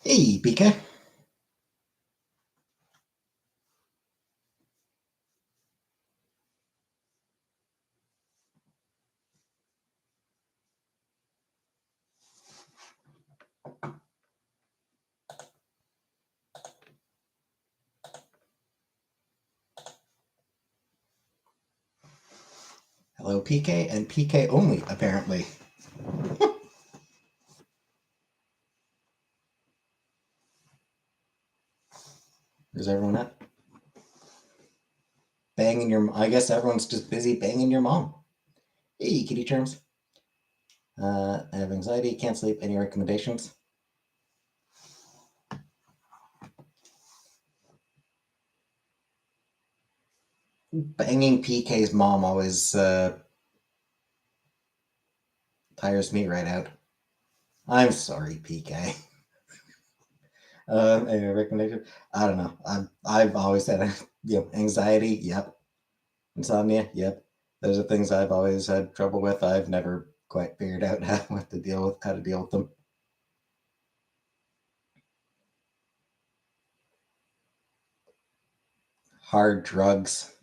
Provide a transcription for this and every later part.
Hey, PK. Hello, PK, and PK only, apparently. Where's everyone at? Banging your... I guess everyone's just busy banging your mom. Hey, kitty germs. I have anxiety, can't sleep. Any recommendations? Banging PK's mom always tires me right out. I'm sorry, PK. Any recommendation? I don't know. I've always had anxiety. Yep. Insomnia. Yep. Those are things I've always had trouble with. I've never quite figured out how to deal with them. Hard drugs.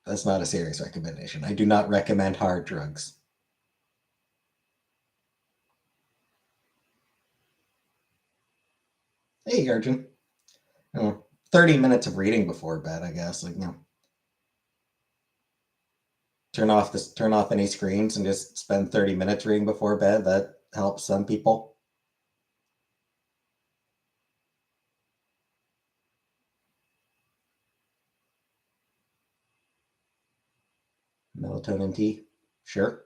That's not a serious recommendation. I do not recommend hard drugs. Hey, Arjun. 30 minutes of reading before bed, I guess. Turn off any screens and just spend 30 minutes reading before bed. That helps some people. Melatonin tea, sure.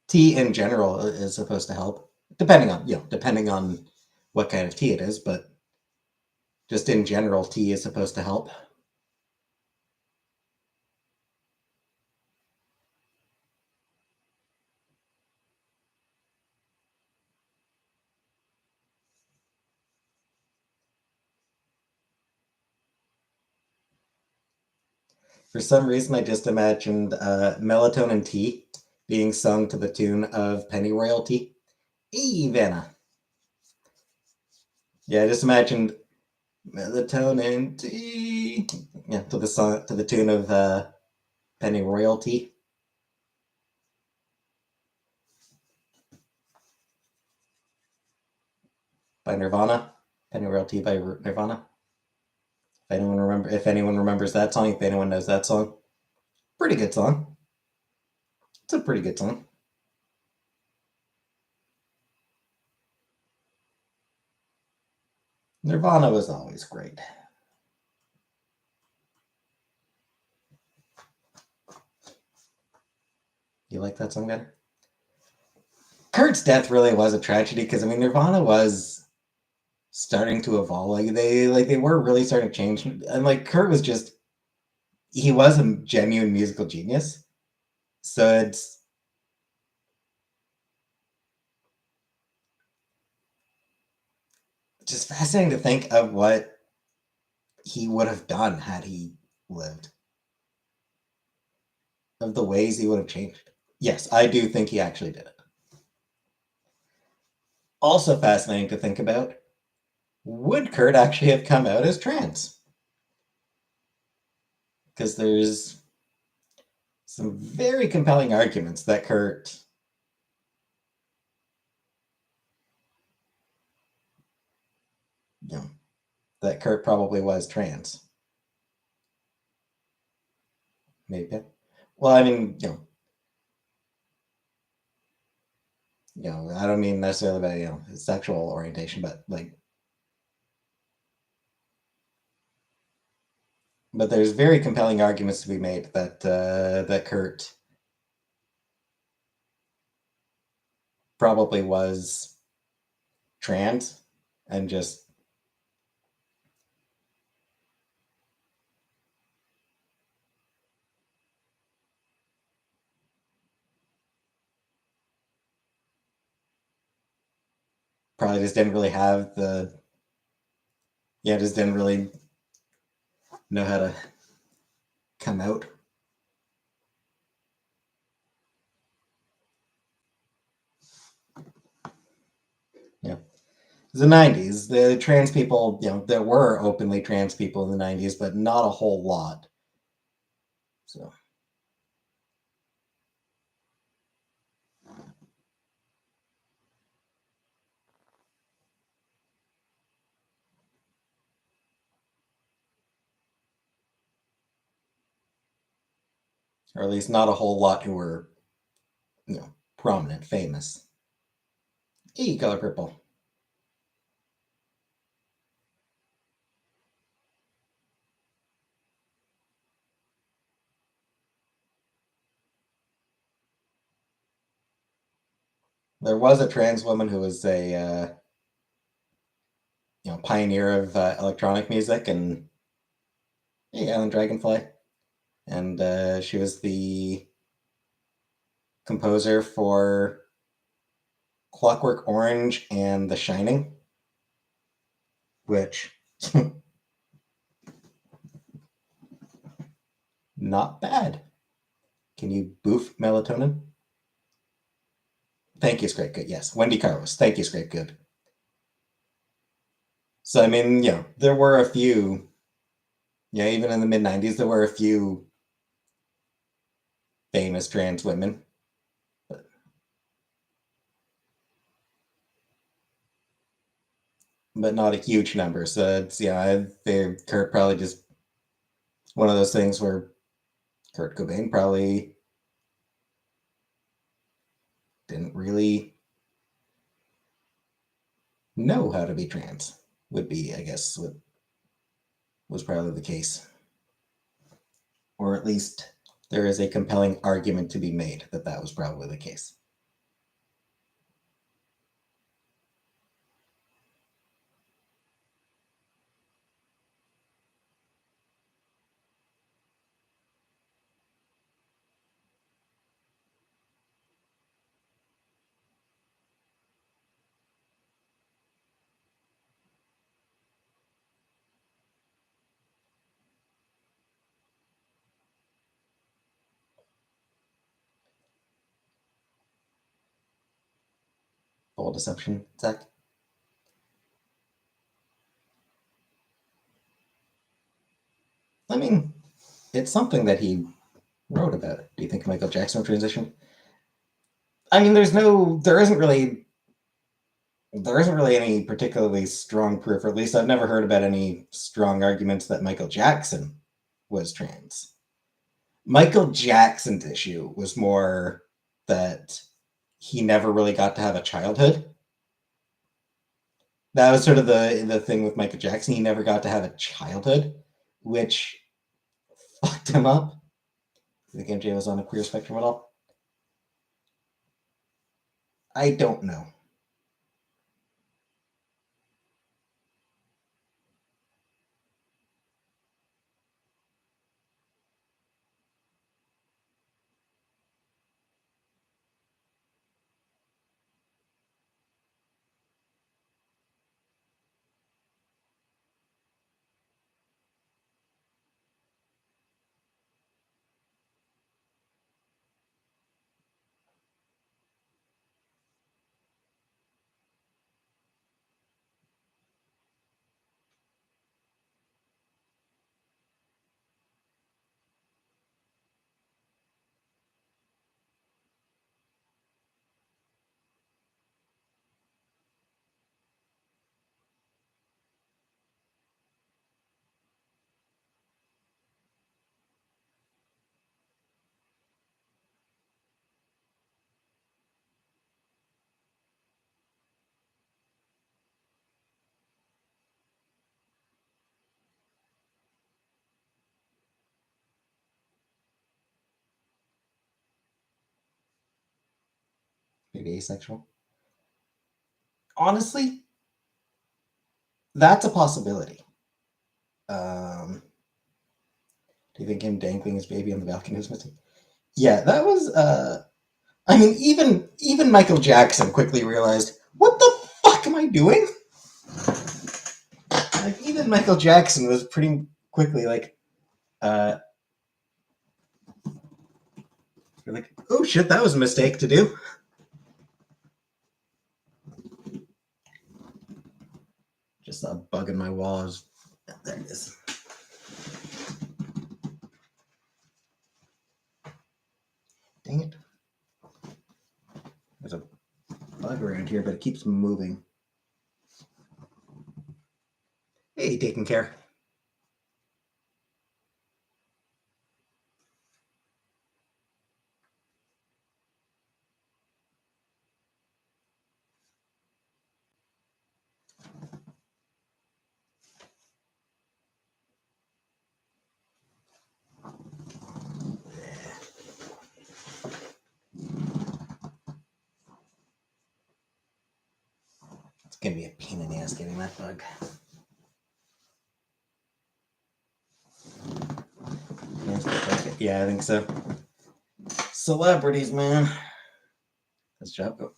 Tea in general is supposed to help, depending on what kind of tea it is, but just in general, tea is supposed to help. For some reason, I just imagined melatonin tea being sung to the tune of Penny Royalty. Hey, Vanna. Yeah, I just imagined melatonin tea. Yeah, to the song, to the tune of Penny Royalty by Nirvana. Penny Royalty by Nirvana. If anyone remembers that song, if anyone knows that song, pretty good song. It's a pretty good song. Nirvana was always great. You like that song better? Kurt's death really was a tragedy because I mean Nirvana was starting to evolve. They were really starting to change, and like Kurt was just he was a genuine musical genius. So it's just fascinating to think of what he would have done had he lived, of the ways he would have changed. Yes, I do think he actually did it. Also fascinating to think about, would Kurt actually have come out as trans? Because there's some very compelling arguments that you know, that Kurt probably was trans. Maybe. Well, I mean, I don't mean necessarily by his sexual orientation, but there's very compelling arguments to be made that Kurt probably was trans and just probably just didn't really have just didn't really know how to come out. the 90s, the trans people, there were openly trans people in the 90s, but not a whole lot. So, or at least not a whole lot who were, prominent, famous. Hey, color purple. There was a trans woman who was a pioneer of electronic music, and hey, Alan Dragonfly, and she was the composer for Clockwork Orange and The Shining, which not bad. Can you boof melatonin? Thank you, Scrape Good. Yes, Wendy Carlos. Thank you, Scrape Good. So I mean, there were a few. Yeah, even in the mid '90s, there were a few famous trans women, but not a huge number. So it's Kurt probably just one of those things where Kurt Cobain probably didn't really know how to be trans. Would be, I guess, what was probably the case, or at least there is a compelling argument to be made that that was probably the case. Full deception, Zach. I mean, it's something that he wrote about. Do you think Michael Jackson transitioned? I mean, there isn't really any particularly strong proof, or at least I've never heard about any strong arguments that Michael Jackson was trans. Michael Jackson's issue was more that he never really got to have a childhood. That was sort of the thing with Michael Jackson. He never got to have a childhood, which fucked him up. Do you think MJ was on a queer spectrum at all? I don't know. Maybe asexual. Honestly, that's a possibility. Do you think him dangling his baby on the balcony was missing? Yeah, that was. I mean, even Michael Jackson quickly realized, what the fuck am I doing? Like, even Michael Jackson was pretty quickly uh, like, oh shit, that was a mistake to do. Just saw a bug in my wall. There it is. Dang it. There's a bug around here, but it keeps moving. Hey, taking care. It's gonna be a pain in the ass getting that bug. Yeah, I think so. Celebrities, man. This job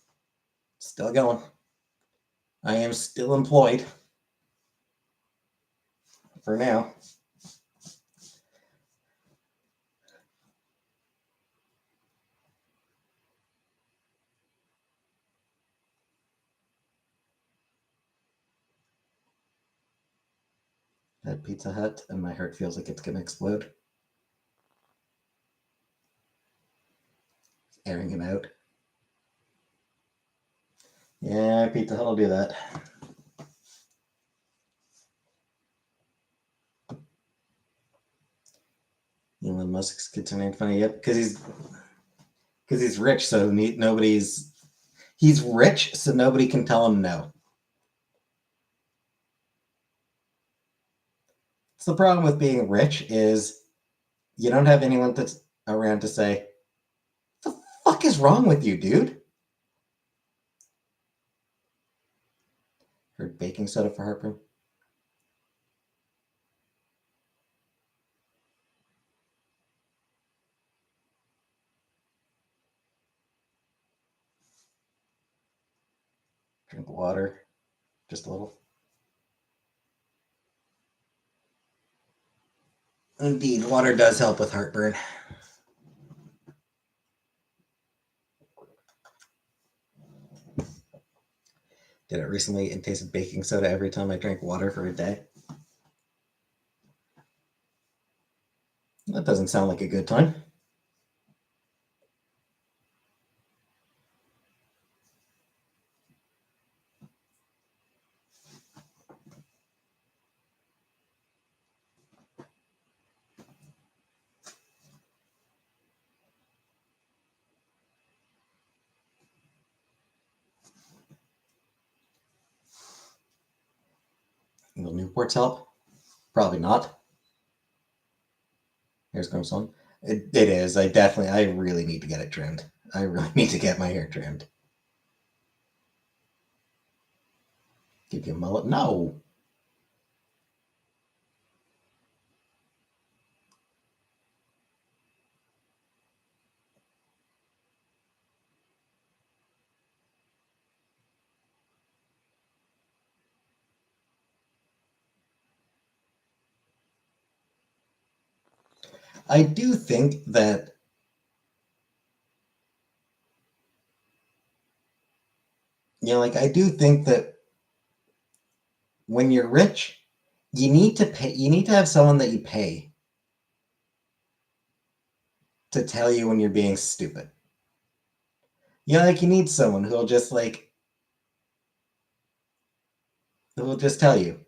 still going. I am still employed. For now. At Pizza Hut, and my heart feels like it's gonna explode. Airing him out. Yeah, Pizza Hut will do that. Elon Musk's kids are named funny. Yep, because he's rich, so he's rich, so nobody can tell him no. So the problem with being rich is you don't have anyone that's around to say, "What the fuck is wrong with you, dude?" Heard baking soda for heartburn. Drink water, just a little. Indeed, water does help with heartburn. Did it recently and tasted baking soda every time I drank water for a day. That doesn't sound like a good time. Will Newports help? Probably not. Here's going on. It is. I really need to get it trimmed. I really need to get my hair trimmed. Give you a mullet? No. I do think that I do think that when you're rich, you need to have someone that you pay to tell you when you're being stupid. You need someone who'll just tell you.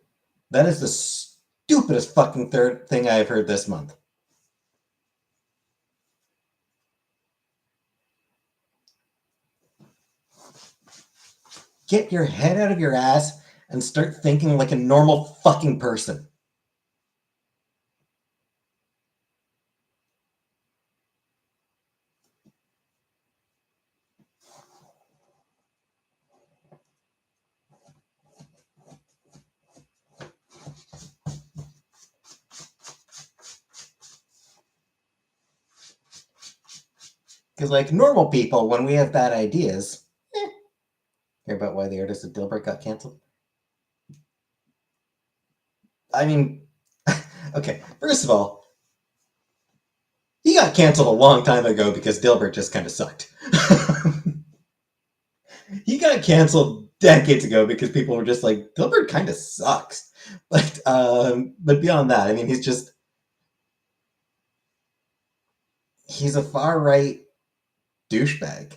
That is the stupidest fucking third thing I've heard this month. Get your head out of your ass and start thinking like a normal fucking person. Because, normal people, when we have bad ideas, hear about why the artist of Dilbert got canceled? I mean, okay, first of all, he got canceled a long time ago because Dilbert just kind of sucked. He got canceled decades ago because people were just like, Dilbert kind of sucks. But beyond that, I mean, he's a far right douchebag,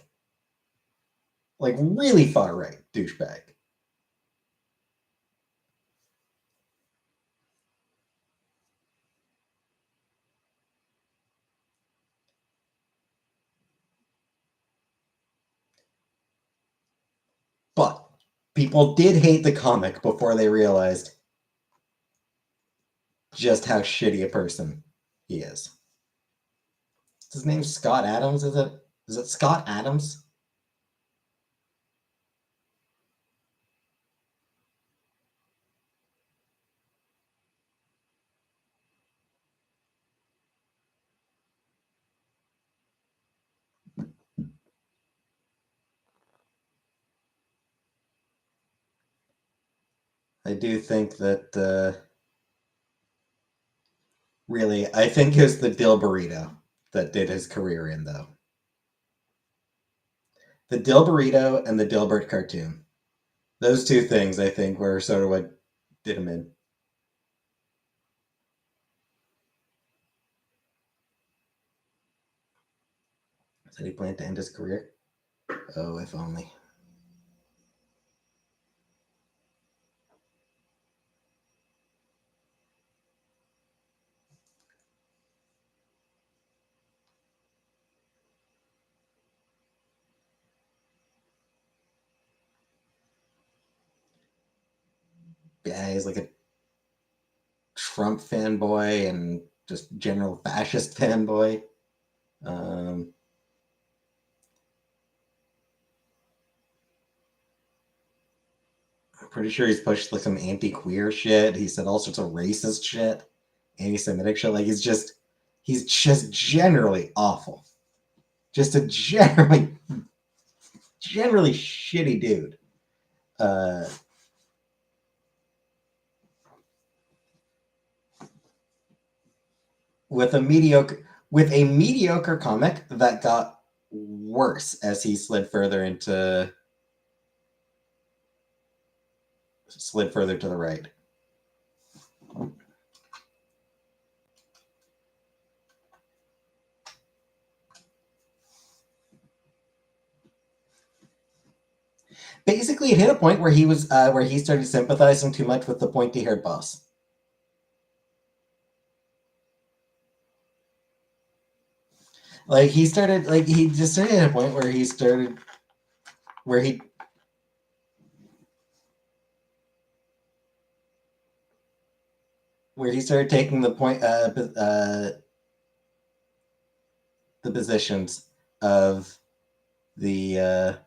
like really far right douchebag. But people did hate the comic before they realized just how shitty a person he is. His name's Scott Adams, is it? Is it Scott Adams? I do think that really, I think it was the Dill Burrito that did his career in, though. The Dill Burrito and the Dilbert cartoon. Those two things, I think, were sort of what did him in. Said he planned to end his career? Oh, if only. Yeah, he's like a Trump fanboy and just general fascist fanboy. Um, I'm pretty sure he's pushed like some anti-queer shit. He said all sorts of racist shit, anti-Semitic shit. Like he's just generally awful. Just a generally shitty dude. Uh, with a mediocre comic that got worse as he slid further to the right. Basically, it hit a point where he started sympathizing too much with the pointy-haired boss. Like he just started at a point where he started taking the positions of the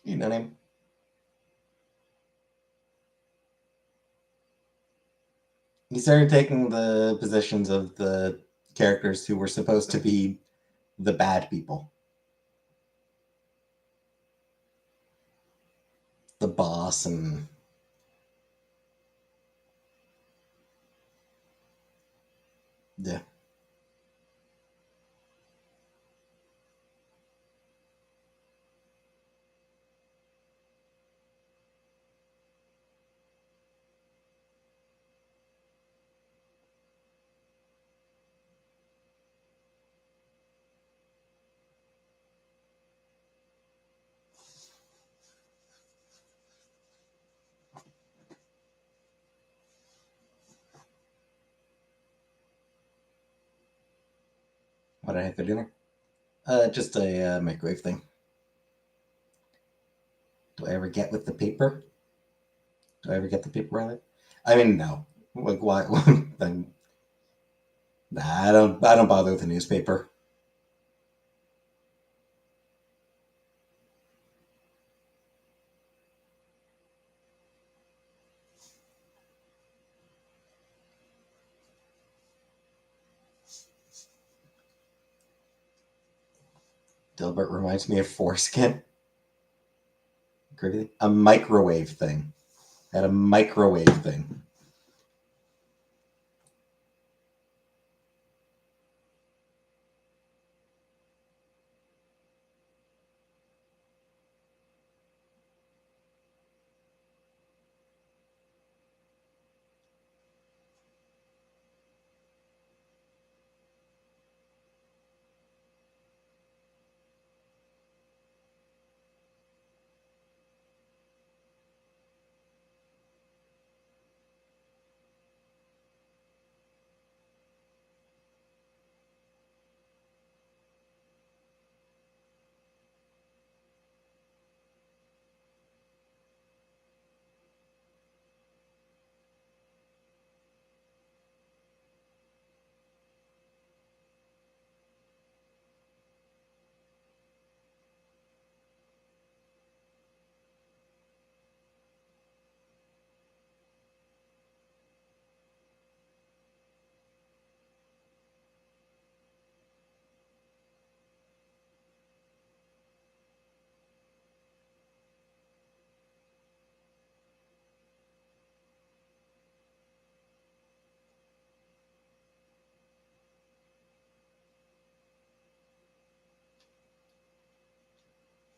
you know what I mean? He started taking the positions of the characters who were supposed to be the bad people. The boss and yeah. What did I have for dinner? Just a microwave thing. Do I ever get with the paper? Do I ever get the paper on it? I mean, no. Like why? Then nah, I don't. I don't bother with the newspaper. Dilbert reminds me of foreskin. A microwave thing. Had a microwave thing.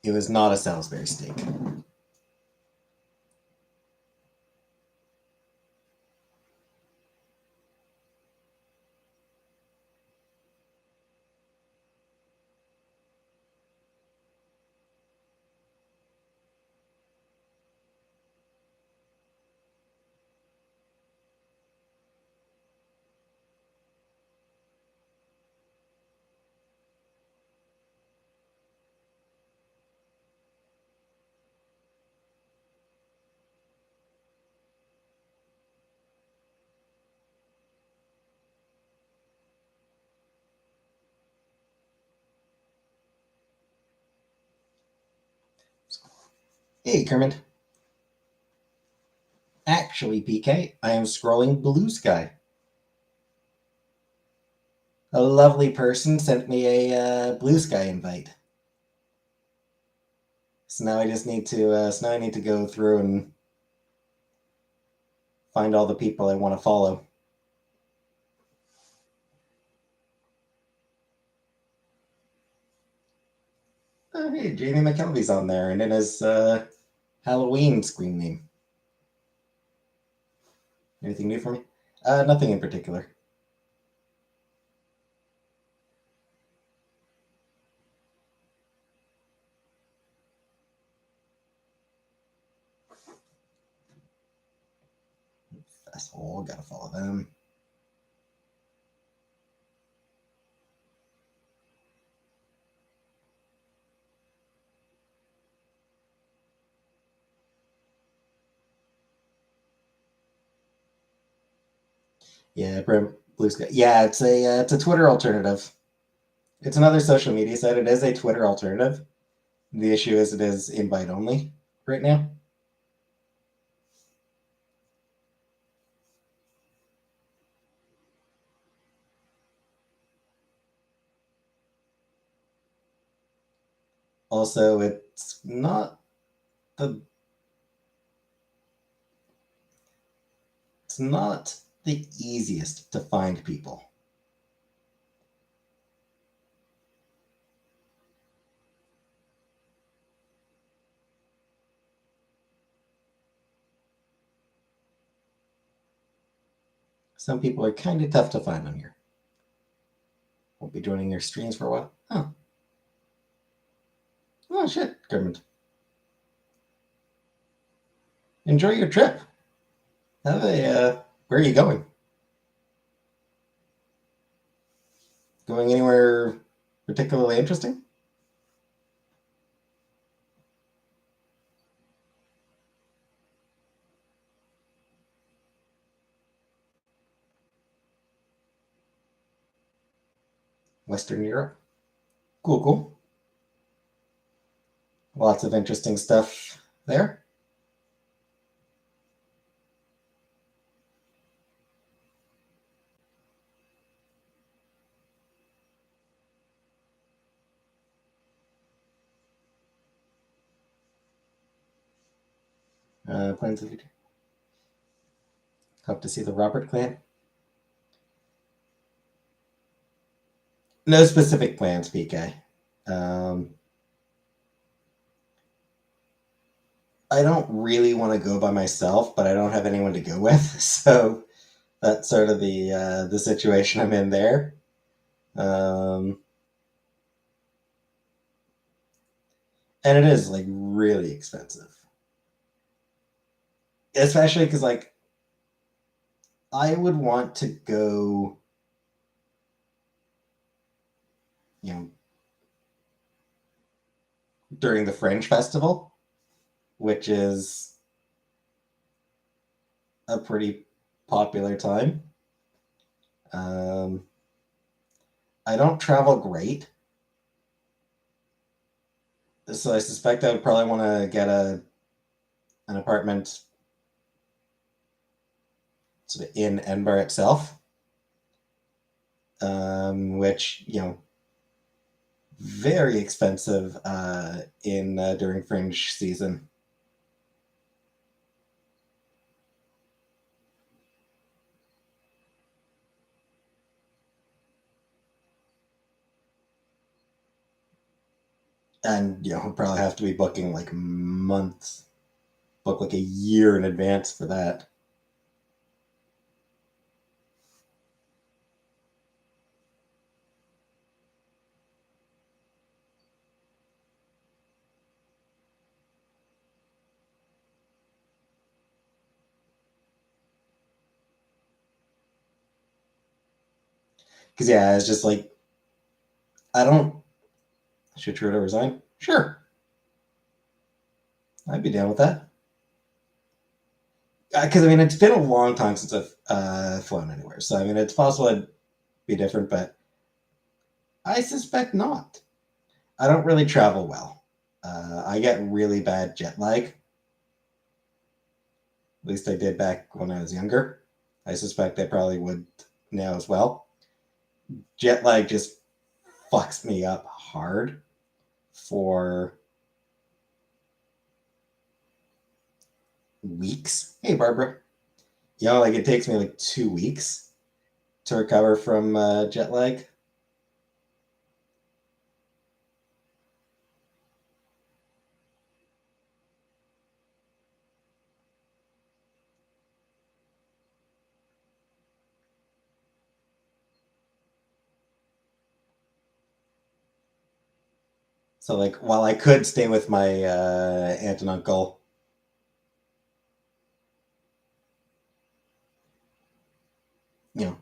It was not a Salisbury steak. Hey, Kermit. Actually, PK, I am scrolling Blue Sky. A lovely person sent me a Blue Sky invite. So now I just need to. So now I need to go through and find all the people I want to follow. Oh, hey, Jamie McKelvey's on there, and in his Halloween screen name. Anything new for me? Nothing in particular. Festival, gotta follow them. Yeah, Blue Sky. Yeah, it's a Twitter alternative. It's another social media site. It is a Twitter alternative. The issue is it is invite only right now. Also, it's not the it's not the easiest to find people. Some people are kind of tough to find on here. Won't be joining your streams for a while. Oh. Oh shit, government. Enjoy your trip. Have a where are you going? Going anywhere particularly interesting? Western Europe. Cool, cool. Lots of interesting stuff there. Plans of future. Hope to see the Robert clan. No specific plans, PK. I don't really want to go by myself, but I don't have anyone to go with, so that's sort of the situation I'm in there. And it is like really expensive, especially because like I would want to go, you know, during the Fringe Festival, which is a pretty popular time. I don't travel great, so I suspect I would probably want to get an apartment sort of in Edinburgh itself, which very expensive in during Fringe season. And we'll probably have to be booking like months, book like a year in advance for that. Because yeah, it's just like I don't. Should Trudeau resign? Sure, I'd be down with that. Because I mean, it's been a long time since I've flown anywhere, so I mean, it's possible I'd be different, but I suspect not. I don't really travel well. I get really bad jet lag. At least I did back when I was younger. I suspect I probably would now as well. Jet lag just fucks me up hard for weeks. Hey, Barbara. Like it takes me like 2 weeks to recover from jet lag. So like while I could stay with my aunt and uncle,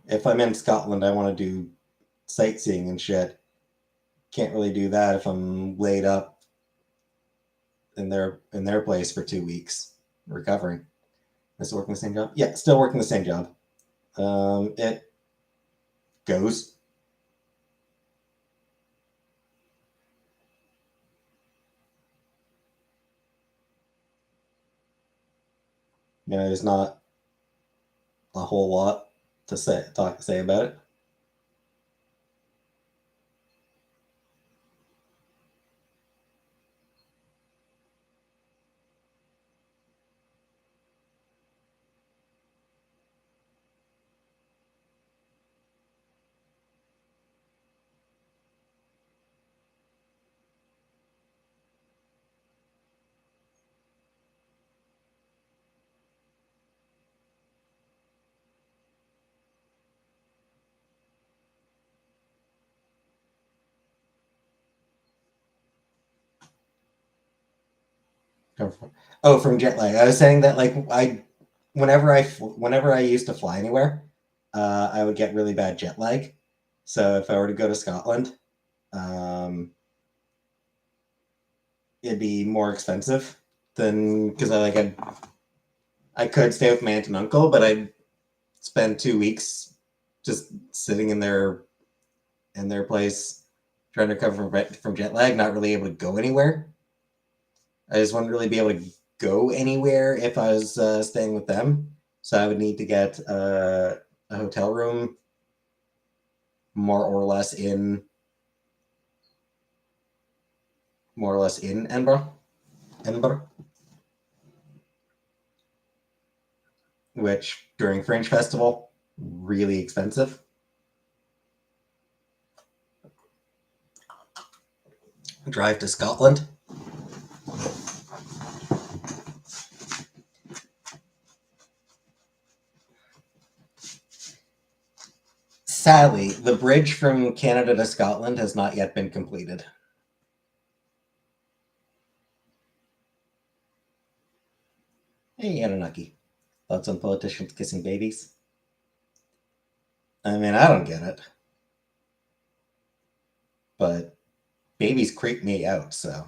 if I'm in Scotland, I want to do sightseeing and shit. Can't really do that if I'm laid up in their place for 2 weeks recovering. I still working the same job? Yeah, still working the same job. It goes. There's not a whole lot to say about it. Oh, from jet lag. I was saying that like whenever I used to fly anywhere, I would get really bad jet lag. So if I were to go to Scotland, um, it'd be more expensive than because I could stay with my aunt and uncle, but I'd spend 2 weeks just sitting in their place trying to recover from jet lag, not really able to go anywhere. I just wouldn't really be able to go anywhere if I was staying with them. So I would need to get a hotel room more or less in Edinburgh, which during Fringe Festival, really expensive. Drive to Scotland. Sadly, the bridge from Canada to Scotland has not yet been completed. Hey, Anunnaki. Thoughts on politicians kissing babies? I mean, I don't get it. But babies creep me out, so.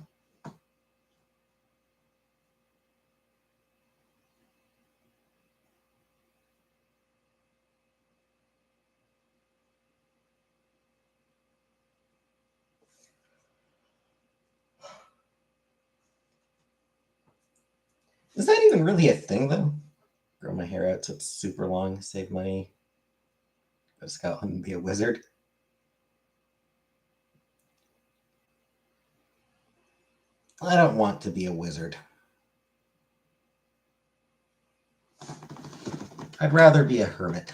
Is that even really a thing, though? Grow my hair out so it's super long, save money, go to Scotland and be a wizard. I don't want to be a wizard. I'd rather be a hermit.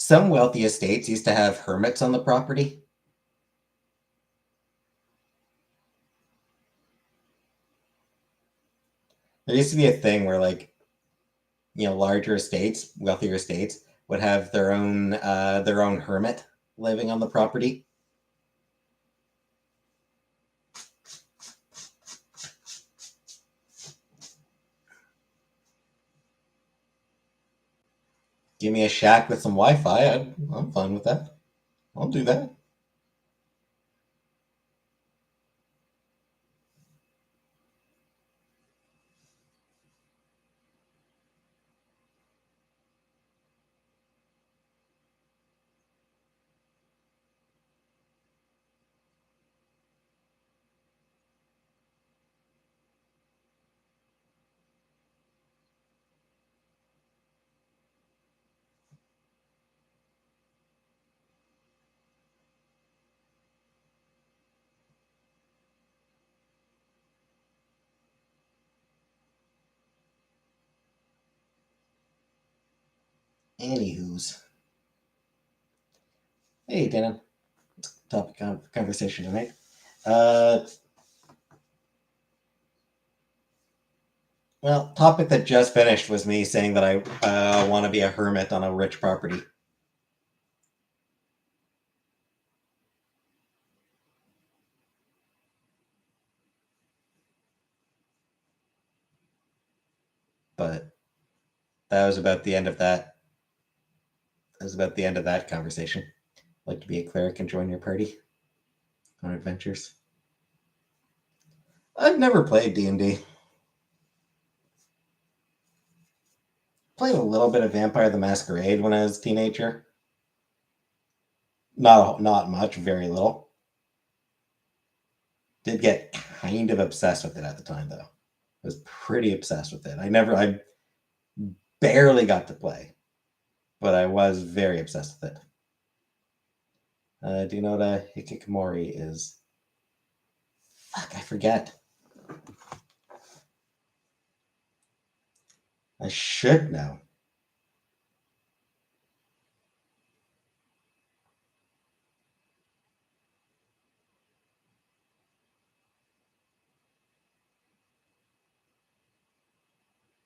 some wealthy estates used to have hermits on the property. There used to be a thing where, like, larger estates, wealthier estates, would have their own hermit living on the property. Give me a shack with some Wi-Fi. I'm fine with that. I'll do that. Anywho's. Hey, Dana. Topic of conversation tonight. Well, topic that just finished was me saying that I want to be a hermit on a rich property. But that was about the end of that. That was about the end of that conversation. I'd like to be a cleric and join your party on adventures. I've never played D&D. Played a little bit of Vampire the Masquerade when I was a teenager. Not much, very little. Did get kind of obsessed with it at the time, though. I was pretty obsessed with it. I barely got to play, but I was very obsessed with it. Do you know what a hikikomori is? Fuck, I forget. I should know.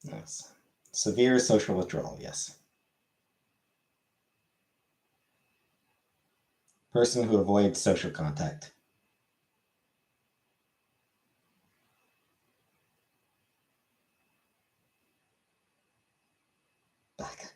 Yes. Severe social withdrawal, yes. Person who avoids social contact. Back.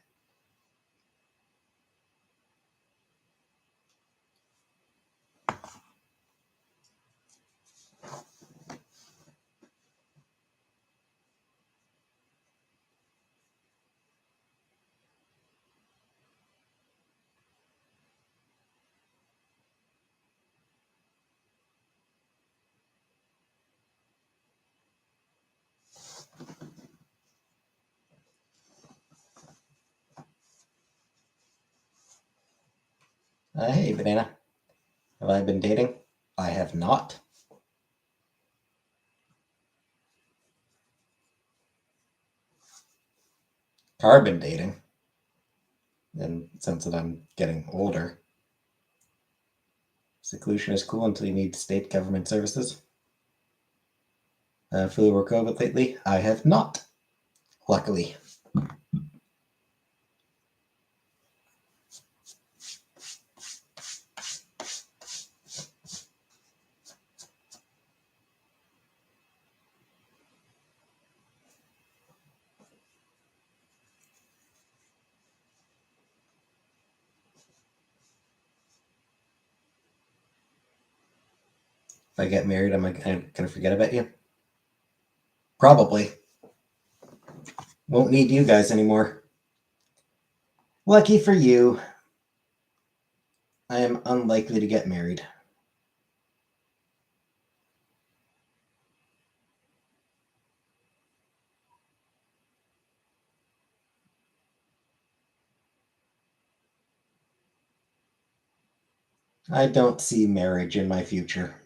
Hey, Banana. Have I been dating? I have not. Carbon dating. In the sense that I'm getting older. Seclusion is cool until you need state government services. Flew over COVID lately? I have not. Luckily. If I get married, am I gonna forget about you? Probably. Won't need you guys anymore. Lucky for you, I am unlikely to get married. I don't see marriage in my future.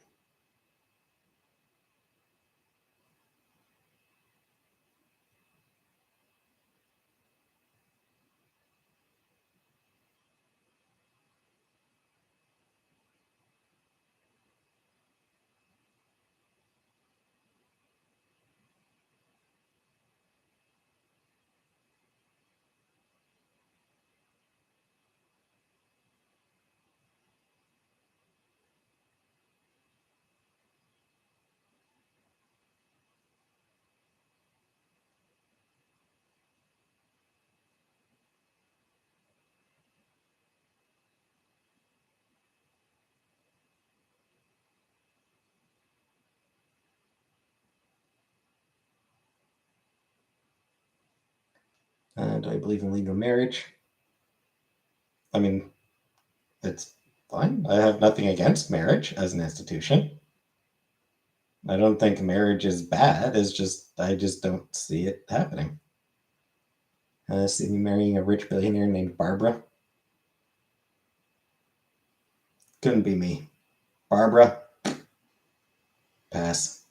Do I believe in legal marriage? I mean, it's fine. I have nothing against marriage as an institution. I don't think marriage is bad. It's just I just don't see it happening. See me marrying a rich billionaire named Barbara. Couldn't be me. Barbara, pass.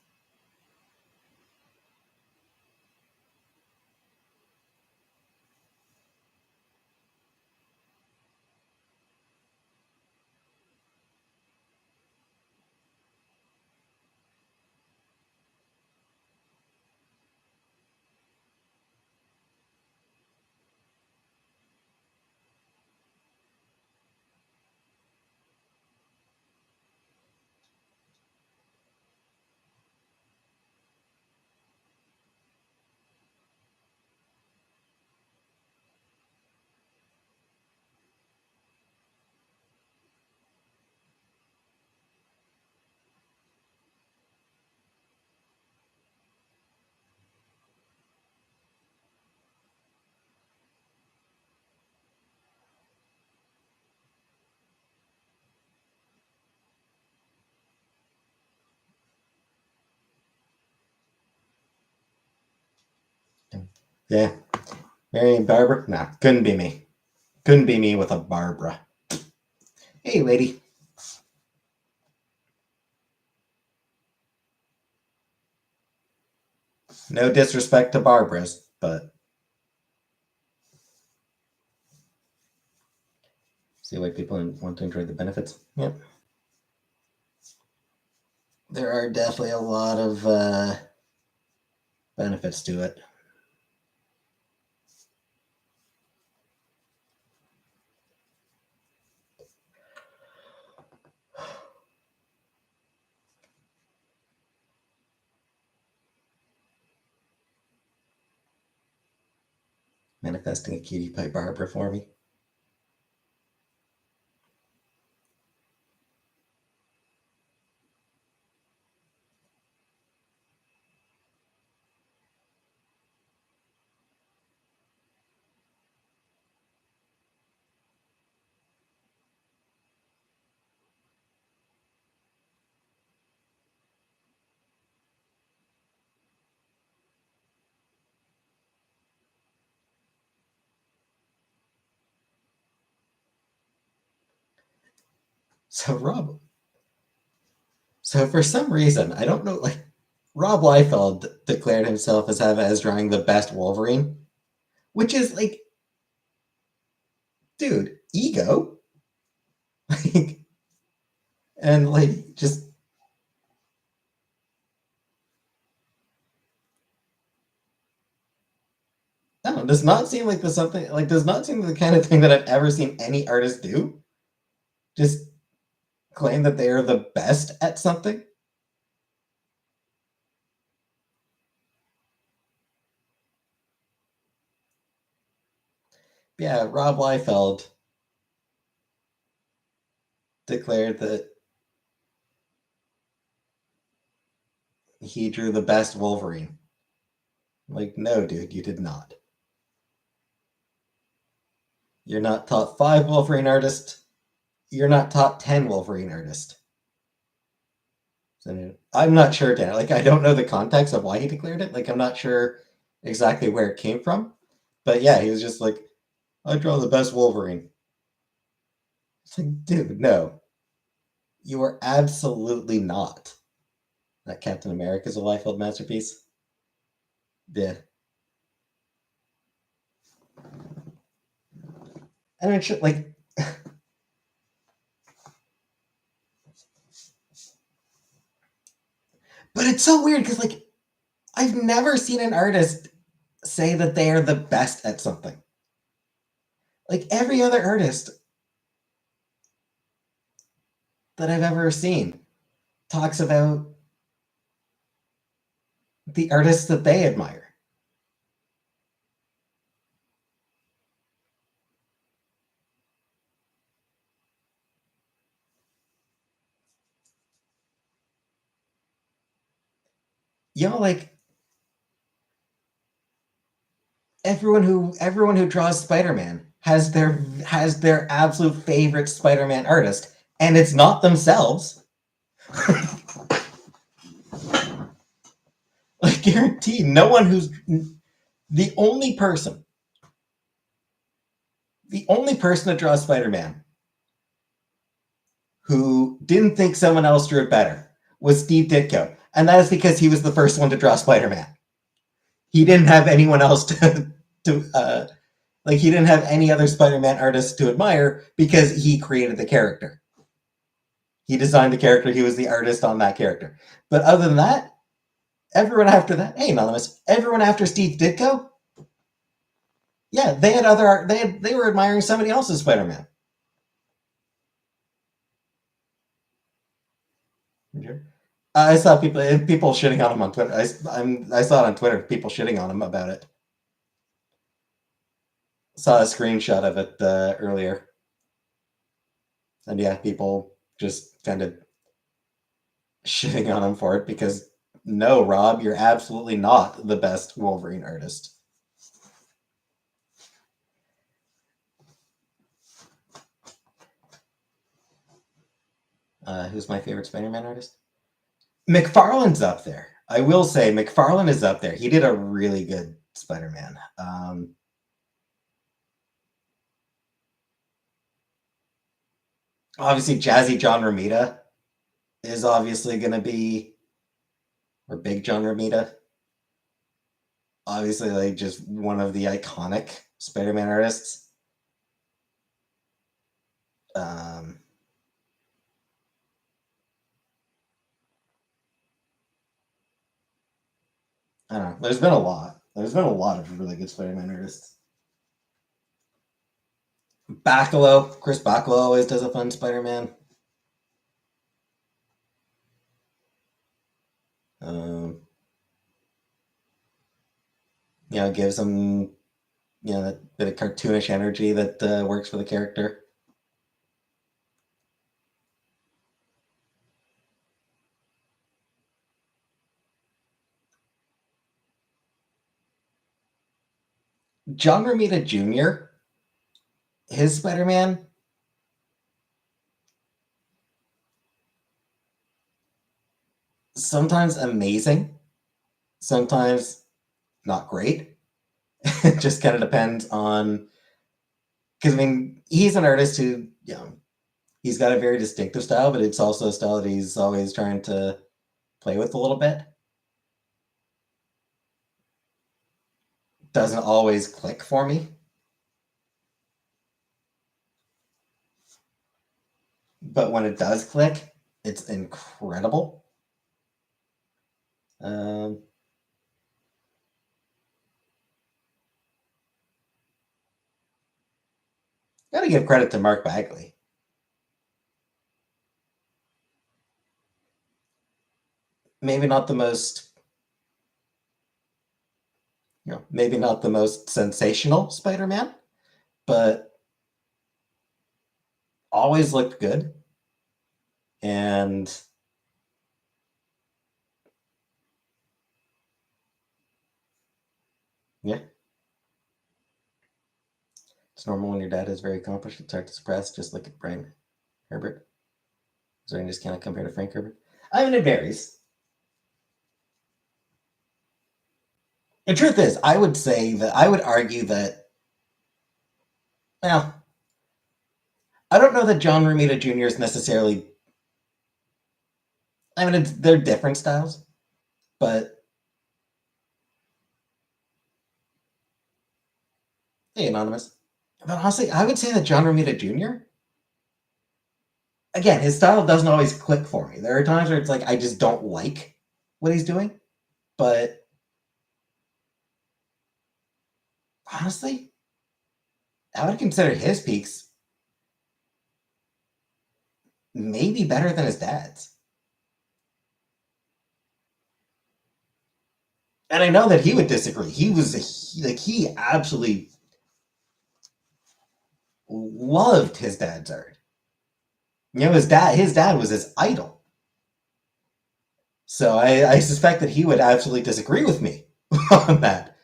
Yeah, marrying Barbara? Nah, couldn't be me. Couldn't be me with a Barbara. Hey, lady. No disrespect to Barbara's, but see why people want to enjoy the benefits. Yep. There are definitely a lot of benefits to it. Manifesting a cutie pie Barbara for me. So Rob, so for some reason, I don't know, like Rob Liefeld declared himself as drawing the best Wolverine, which is like, dude, ego, like, and like just no, does not seem like the something like does not seem like the kind of thing that I've ever seen any artist do. Just claim that they are the best at something. Yeah, Rob Liefeld declared that he drew the best Wolverine. Like, no, dude, you did not. You're not top five Wolverine artist. You're not top 10 Wolverine artist. So, I'm not sure, Dan. Like, I don't know the context of why he declared it. Like, I'm not sure exactly where it came from. But yeah, he was just like, I draw the best Wolverine. It's like, dude, no. You are absolutely not. That Captain America is a Liefeld masterpiece. Yeah. And it's like, but it's so weird because, like, I've never seen an artist say that they are the best at something. Like, every other artist that I've ever seen talks about the artists that they admire. You know, like, everyone who draws Spider-Man has their absolute favorite Spider-Man artist, and it's not themselves. Like, guaranteed, no one who's the only person, the only person that draws Spider-Man who didn't think someone else drew it better was Steve Ditko, and that is because he was the first one to draw Spider-Man. He didn't have anyone else to like, he didn't have any other Spider-Man artists to admire because he created the character. He designed the character. He was the artist on that character. But other than that, everyone after that, hey Anonymous, everyone after Steve Ditko, yeah, they had other art. They were admiring somebody else's Spider-Man. I saw people shitting on him on Twitter. I saw it on Twitter. People shitting on him about it. Saw a screenshot of it earlier, and yeah, people just kind of shitting on him for it because no, Rob, you're absolutely not the best Wolverine artist. Who's my favorite Spider-Man artist? McFarlane's up there. I will say McFarlane is up there. He did a really good Spider-Man. Obviously, Jazzy John Romita is obviously going to be, or Big John Romita. Obviously, like, just one of the iconic Spider-Man artists. I don't know. There's been a lot. There's been a lot of really good Spider-Man artists. Chris Bacalo always does a fun Spider-Man. Gives him, that bit of cartoonish energy that works for the character. John Romita Jr., his Spider-Man, sometimes amazing, sometimes not great. It just kind of depends on, because I mean, he's an artist who, he's got a very distinctive style, but it's also a style that he's always trying to play with a little bit. Doesn't always click for me. But when it does click, it's incredible. Gotta give credit to Mark Bagley. Maybe not the most, maybe not the most sensational Spider-Man, but always looked good. And yeah. It's normal when your dad is very accomplished. It's hard to suppress. Just look at Brian Herbert. Is there any just kind of compare to Frank Herbert? I mean, it varies. The truth is, I would argue that, well, I don't know that John Romita Jr. is necessarily, I mean, they're different styles, but hey, Anonymous. But honestly, I would say that John Romita Jr., again, his style doesn't always click for me. There are times where it's like, I just don't like what he's doing, but honestly, I would consider his peaks maybe better than his dad's. And I know that he would disagree. He absolutely loved his dad's art. His dad was his idol. So I suspect that he would absolutely disagree with me on that.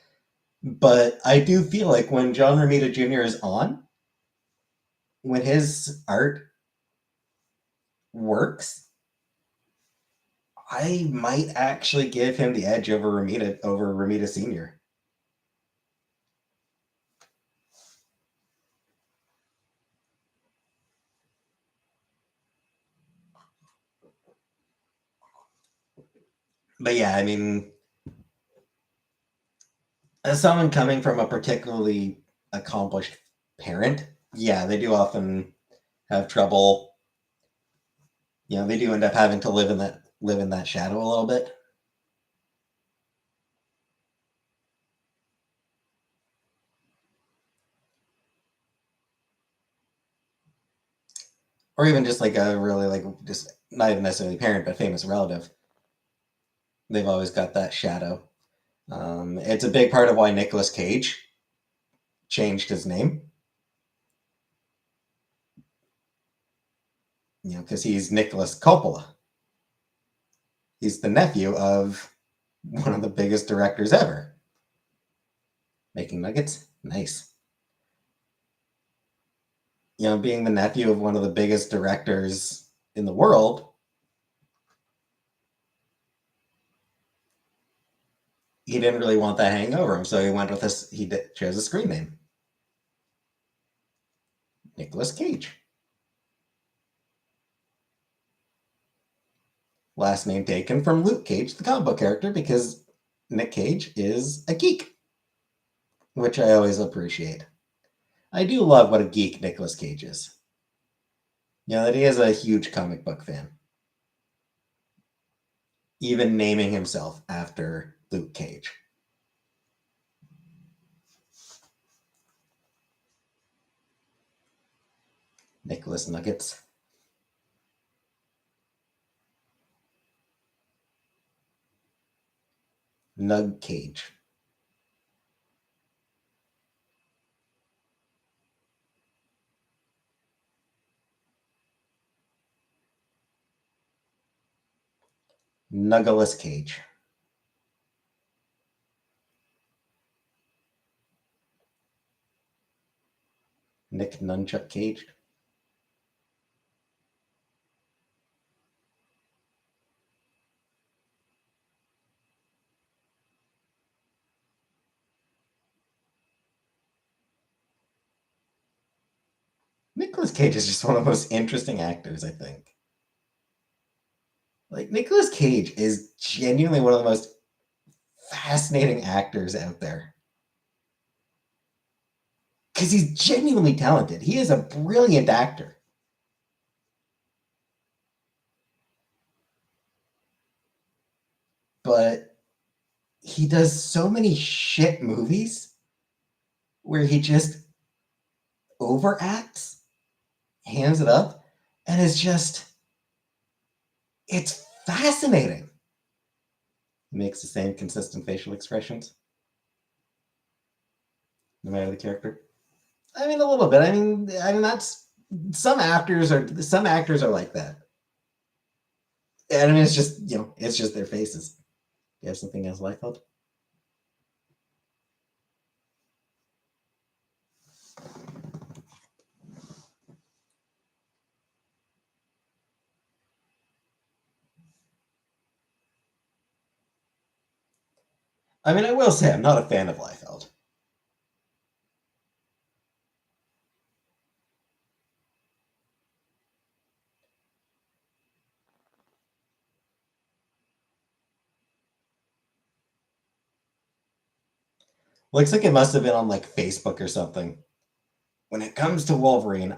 But I do feel like when John Romita Jr. is on, when his art works, I might actually give him the edge over Romita Sr. But yeah, I mean, as someone coming from a particularly accomplished parent, yeah, they do often have trouble. They do end up having to live in that shadow a little bit. Or even just like a really like just not even necessarily parent, but famous relative. They've always got that shadow. It's a big part of why Nicolas Cage changed his name. Because he's Nicholas Coppola. He's the nephew of one of the biggest directors ever. Making nuggets? Nice. Being the nephew of one of the biggest directors in the world, he didn't really want that hanging over him, so he went with this. Chose a screen name, Nicolas Cage. Last name taken from Luke Cage, the comic book character, because Nick Cage is a geek, which I always appreciate. I do love what a geek Nicolas Cage is. That he is a huge comic book fan. Even naming himself after Luke Cage. Nicholas Nuggets. Nug Cage. Nuggless Cage. Nick Nunchuck Cage. Nicolas Cage is just one of the most interesting actors, I think. Like, Nicolas Cage is genuinely one of the most fascinating actors out there. Because he's genuinely talented. He is a brilliant actor. But he does so many shit movies where he just overacts, hands it up, and it's fascinating. He makes the same consistent facial expressions, no matter the character. I mean, a little bit. I mean that's some actors are like that. And I mean, it's just their faces. You have something else like that? I mean, I will say I'm not a fan of Liefeld. Looks like it must have been on like Facebook or something. When it comes to Wolverine,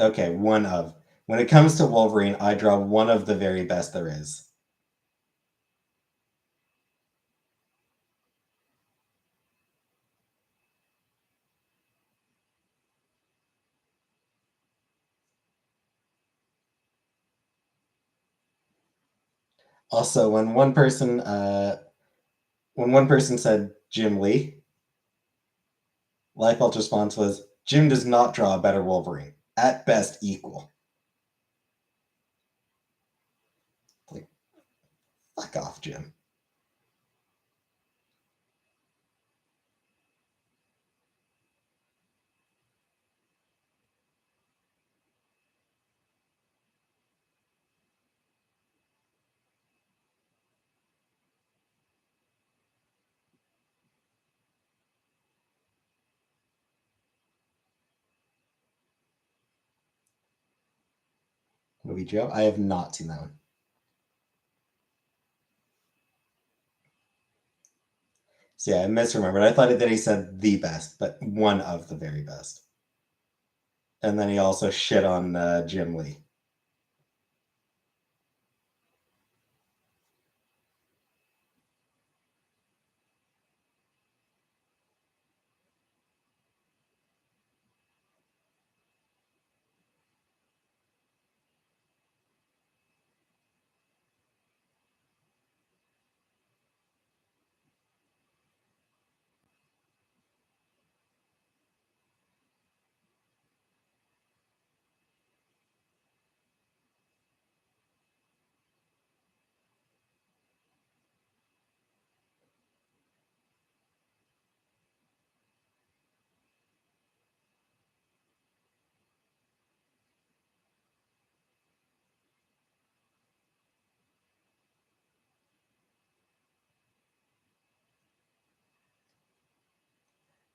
okay, one of. When it comes to Wolverine, I draw one of the very best there is. Also, when one person said Jim Lee, Liefeld's response was, "Jim does not draw a better Wolverine. At best, equal." Like, Fuck off, Jim. Movie Joe? I have not seen that one. So yeah, I misremembered. I thought that he said the best, but one of the very best. And then he also shit on Jim Lee.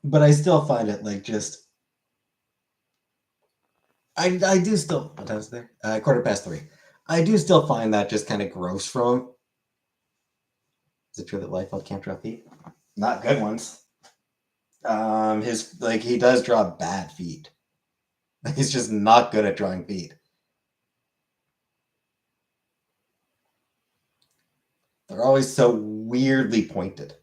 But I still find it like just I do still what time is there? 3:15. I do still find that just kind of gross from him. Is it true that Liefeld can't draw feet? Not good ones. His like he does draw bad feet. He's just not good at drawing feet. They're always so weirdly pointed.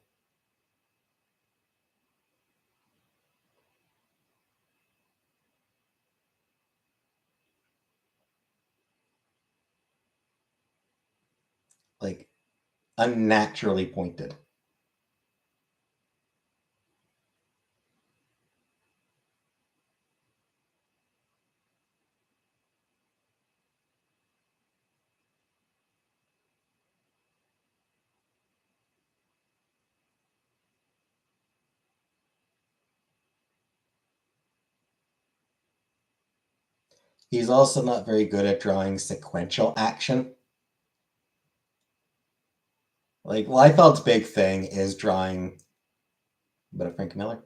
Like unnaturally pointed. He's also not very good at drawing sequential action. Like Liefeld's big thing is drawing a bit of Frank Miller.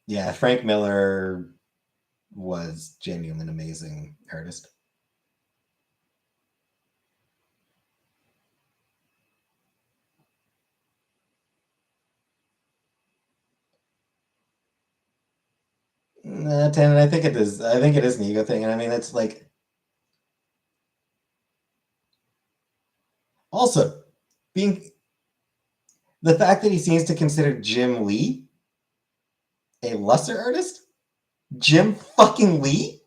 Yeah, Frank Miller was genuinely an amazing artist. And I think it is. I think it is an ego thing, and I mean it's like also being the fact that he seems to consider Jim Lee a lesser artist. Jim fucking Lee.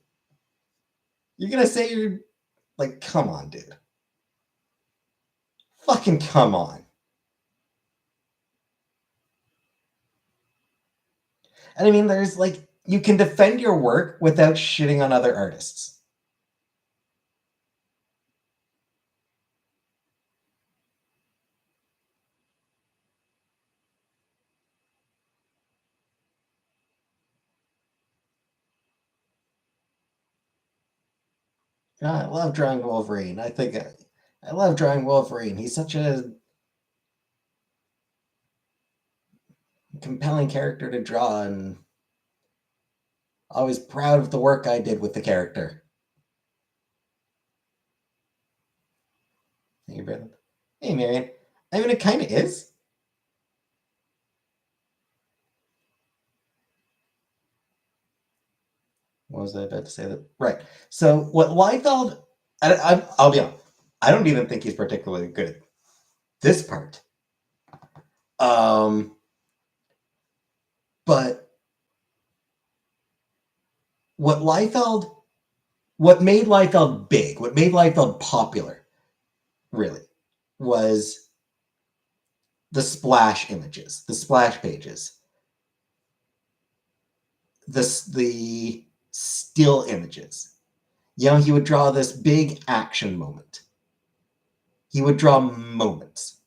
You're gonna say you're like, come on, dude. Fucking come on. And I mean, there's like you can defend your work without shitting on other artists. I love drawing Wolverine. I love drawing Wolverine. He's such a compelling character to draw, and always proud of the work I did with the character. Thank you, Brandon. Hey, Marion. I mean, it kind of is. What was I about to say? That right. So what Liefeld, I'll be honest. I don't even think he's particularly good at this part. Um, but what Liefeld, what made Liefeld big, what made Liefeld popular, really, was the splash images, the splash pages, the still images. He would draw this big action moment. He would draw moments.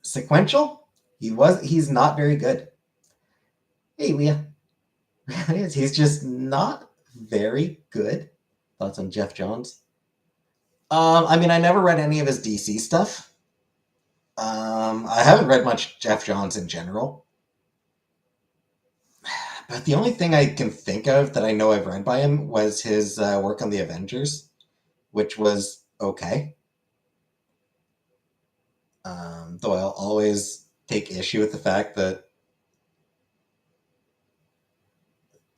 Sequential, he's not very good. Hey, Leah. He's just not very good. Thoughts on Jeff Johns? I mean, I never read any of his DC stuff. I haven't read much Jeff Johns in general. But the only thing I can think of that I know I've read by him was his work on the Avengers, which was okay. Though I'll always take issue with the fact that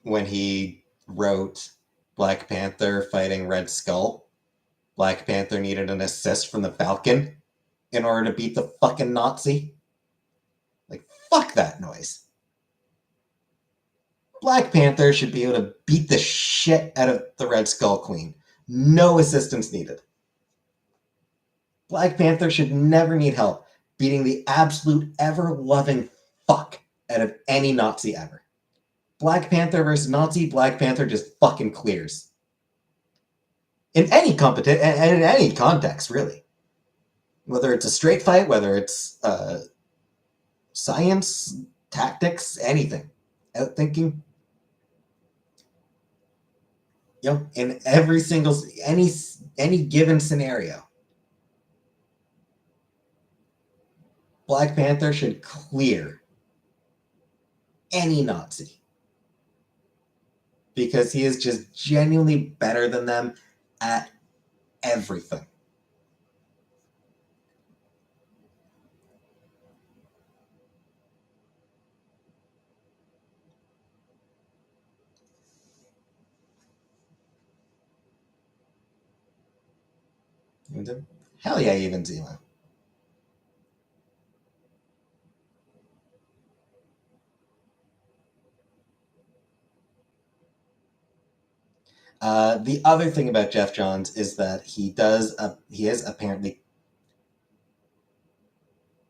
when he wrote Black Panther fighting Red Skull, Black Panther needed an assist from the Falcon in order to beat the fucking Nazi. Like, fuck that noise. Black Panther should be able to beat the shit out of the Red Skull Queen. No assistance needed. Black Panther should never need help beating the absolute ever-loving fuck out of any Nazi ever. Black Panther versus Nazi, Black Panther just fucking clears. In any in any context, really. Whether it's a straight fight, whether it's science, tactics, anything. Outthinking. In every single any given scenario, Black Panther should clear any Nazi because he is just genuinely better than them at everything. Hell yeah, even Zemo. The other thing about Jeff Johns is that he is apparently,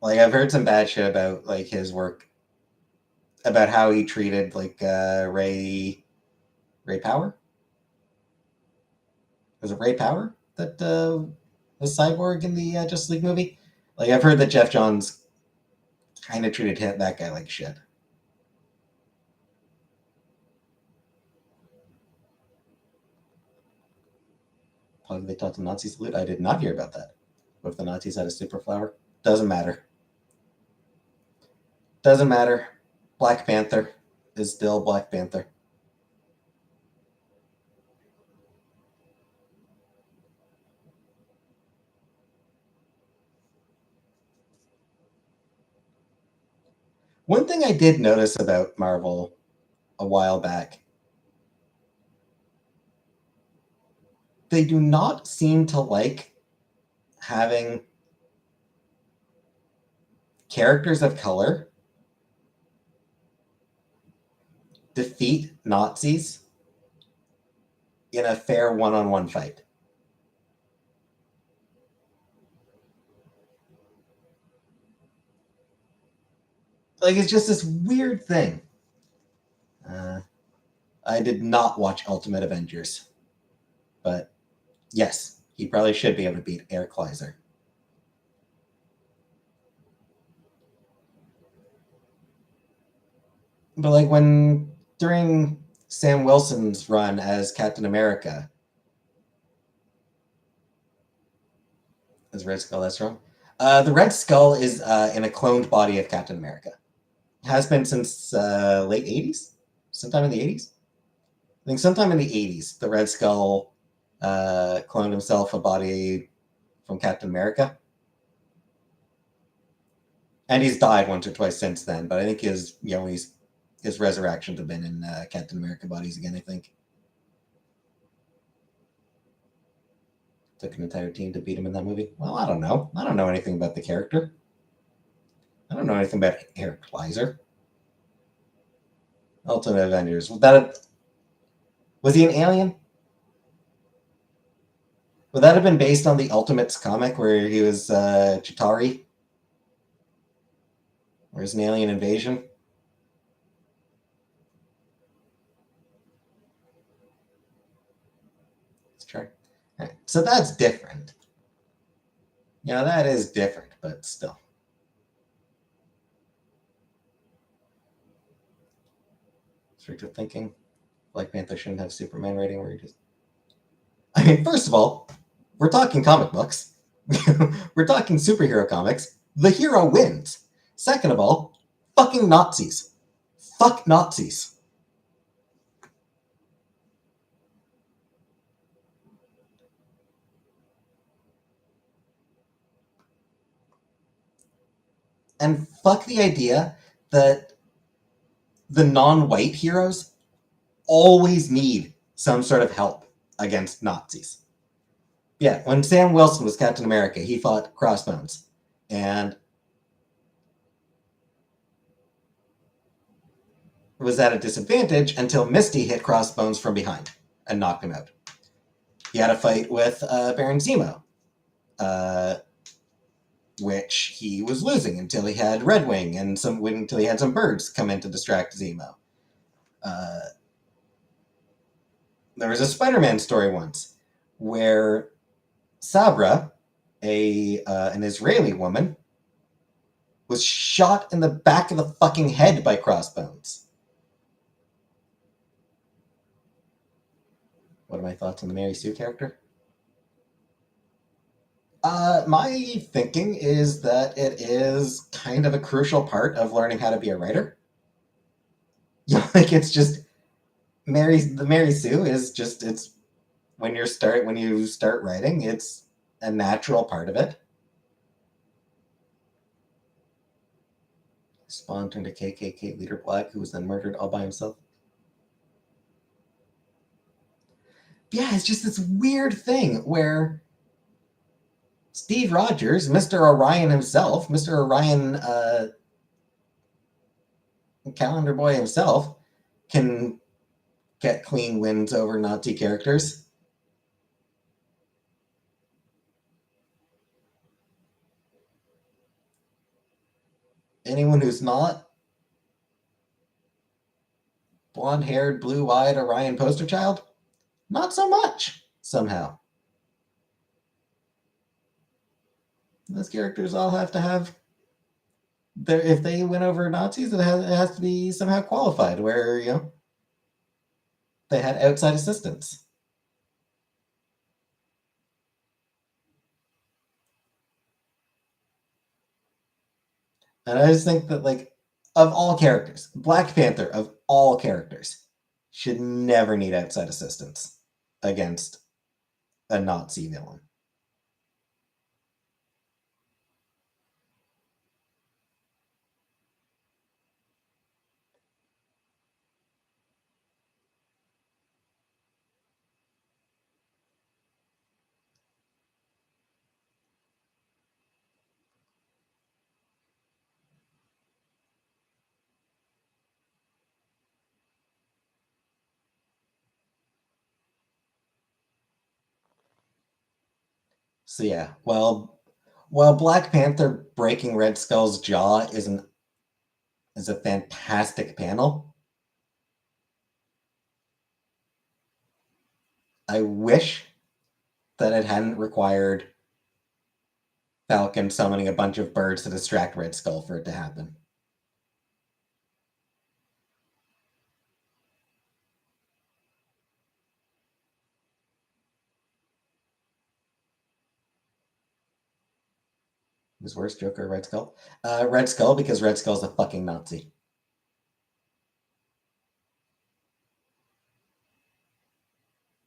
like, I've heard some bad shit about like his work, about how he treated like Ray Power. Was it Ray Power that was Cyborg in the Justice League movie? Like, I've heard that Jeff Johns kind of treated that guy like shit. Probably they taught the Nazis salute. I did not hear about that. What if the Nazis had a super flower? Doesn't matter. Doesn't matter. Black Panther is still Black Panther. One thing I did notice about Marvel a while back, they do not seem to like having characters of color defeat Nazis in a fair one-on-one fight. Like, it's just this weird thing. I did not watch Ultimate Avengers, but yes, he probably should be able to beat Eric Kleiser. But like during Sam Wilson's run as Captain America, is Red Skull that strong? The Red Skull is in a cloned body of Captain America. Has been since late 80s? Sometime in the 80s? I think sometime in the 80s, the Red Skull cloned himself a body from Captain America. And he's died once or twice since then, but I think his resurrections have been in Captain America bodies again, I think. Took an entire team to beat him in that movie. Well, I don't know. I don't know anything about the character. I don't know anything about Eric Kleiser. Ultimate Avengers. Was he an alien? Would that have been based on the Ultimates comic where he was Chitauri? Or is an alien invasion? Right. So that's different. Yeah, that is different, but still. Restrictive thinking. Black Panther shouldn't have Superman rating where you just. I mean, first of all, we're talking comic books. We're talking superhero comics. The hero wins. Second of all, fucking Nazis. Fuck Nazis. And fuck the idea that the non-white heroes always need some sort of help against Nazis. Yeah, when Sam Wilson was Captain America, he fought Crossbones. And was at a disadvantage until Misty hit Crossbones from behind and knocked him out. He had a fight with Baron Zemo, uh, which he was losing until he had Red Wing and until he had some birds come in to distract Zemo. Uh, there was a Spider-Man story once where Sabra, an Israeli woman, was shot in the back of the fucking head by Crossbones. What are my thoughts on the Mary Sue character? My thinking is that it is kind of a crucial part of learning how to be a writer. Yeah, like it's just the Mary Sue is just it's when you start writing, it's a natural part of it. Spawn turned to KKK leader Black, who was then murdered all by himself. Yeah, it's just this weird thing where Steve Rogers, Mr. Orion himself, Mr. Orion Calendar Boy himself, can get clean wins over Nazi characters. Anyone who's not blonde haired, blue eyed Orion poster child, not so much, somehow. Those characters all have to have if they win over Nazis, it has to be somehow qualified, where, they had outside assistance. And I just think that, like, of all characters, Black Panther, of all characters, should never need outside assistance against a Nazi villain. So yeah, while Black Panther breaking Red Skull's jaw is a fantastic panel, I wish that it hadn't required Falcon summoning a bunch of birds to distract Red Skull for it to happen. Who's worse, Joker or Red Skull? Red Skull, because Red Skull's a fucking Nazi.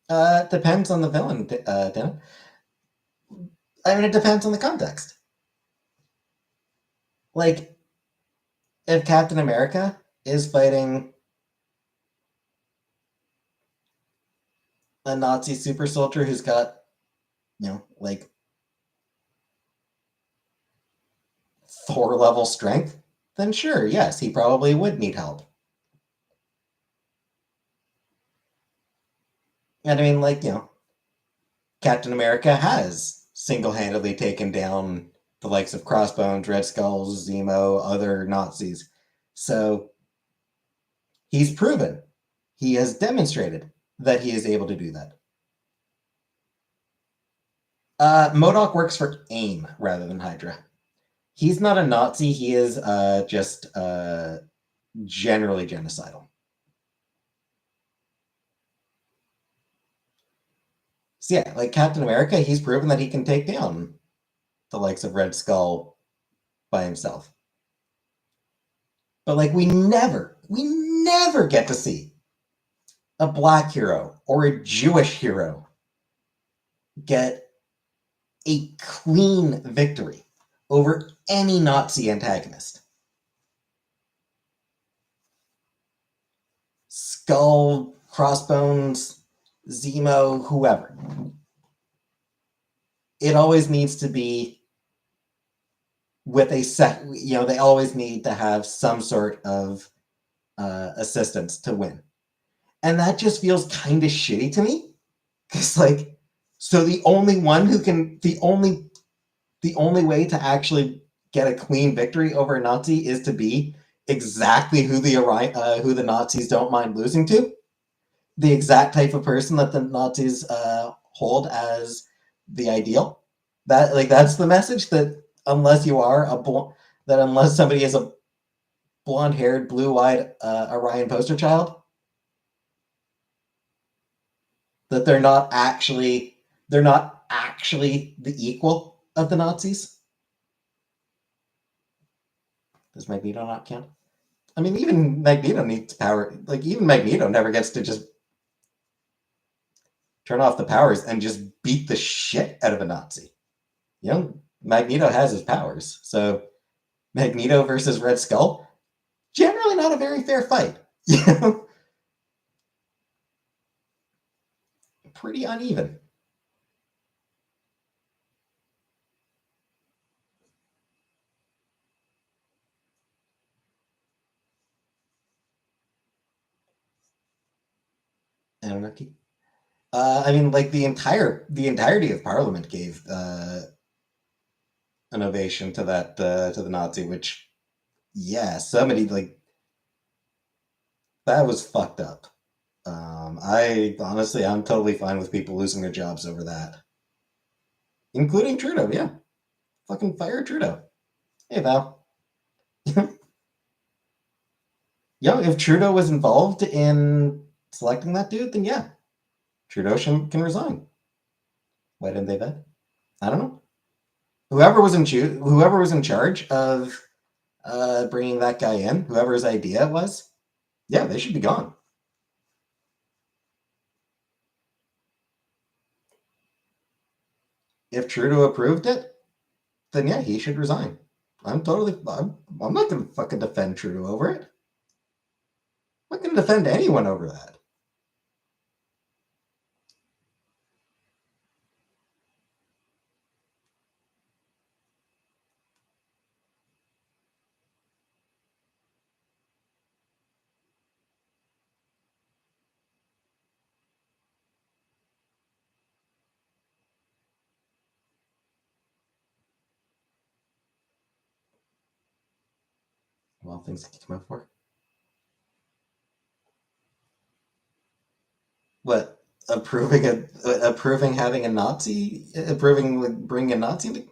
Depends on the villain, Dana. I mean, it depends on the context. Like, if Captain America is fighting a Nazi super soldier who's got, like Thor level strength, then sure, yes, he probably would need help. And I mean, like, Captain America has single handedly taken down the likes of Crossbones, Red Skulls, Zemo, other Nazis. So he's proven, he has demonstrated that he is able to do that. MODOK works for AIM rather than Hydra. He's not a Nazi. He is just generally genocidal. So yeah, like Captain America, he's proven that he can take down the likes of Red Skull by himself. But like we never get to see a black hero or a Jewish hero get a clean victory over any Nazi antagonist. Skull, Crossbones, Zemo, whoever. It always needs to be with a set, they always need to have some sort of assistance to win. And that just feels kind of shitty to me. Because, like, so the only way to actually get a clean victory over a Nazi is to be exactly who the Nazis don't mind losing to, the exact type of person that the Nazis hold as the ideal. That's the message, that unless somebody is a blonde-haired, blue-eyed Orion poster child, that they're not actually the equal of the Nazis. Does Magneto not count? I mean, even Magneto needs power. Like, even Magneto never gets to just turn off the powers and just beat the shit out of a Nazi. Magneto has his powers. So Magneto versus Red Skull, generally not a very fair fight. Pretty uneven. Anarchy. I mean, like the entirety of Parliament gave an ovation to to the Nazi, which, yeah, somebody, like, that was fucked up. I'm totally fine with people losing their jobs over that, including Trudeau. Yeah, fucking fire Trudeau. Hey Val. Yeah, if Trudeau was involved in selecting that dude, then yeah, Trudeau can resign. Why didn't they then? I don't know. Whoever was in charge of bringing that guy in, whoever his idea it was, yeah, they should be gone. If Trudeau approved it, then yeah, he should resign. I'm not going to fucking defend Trudeau over it. I'm not going to defend anyone over that. Well, things to come out for. What, approving having a Nazi, approving bringing a Nazi into,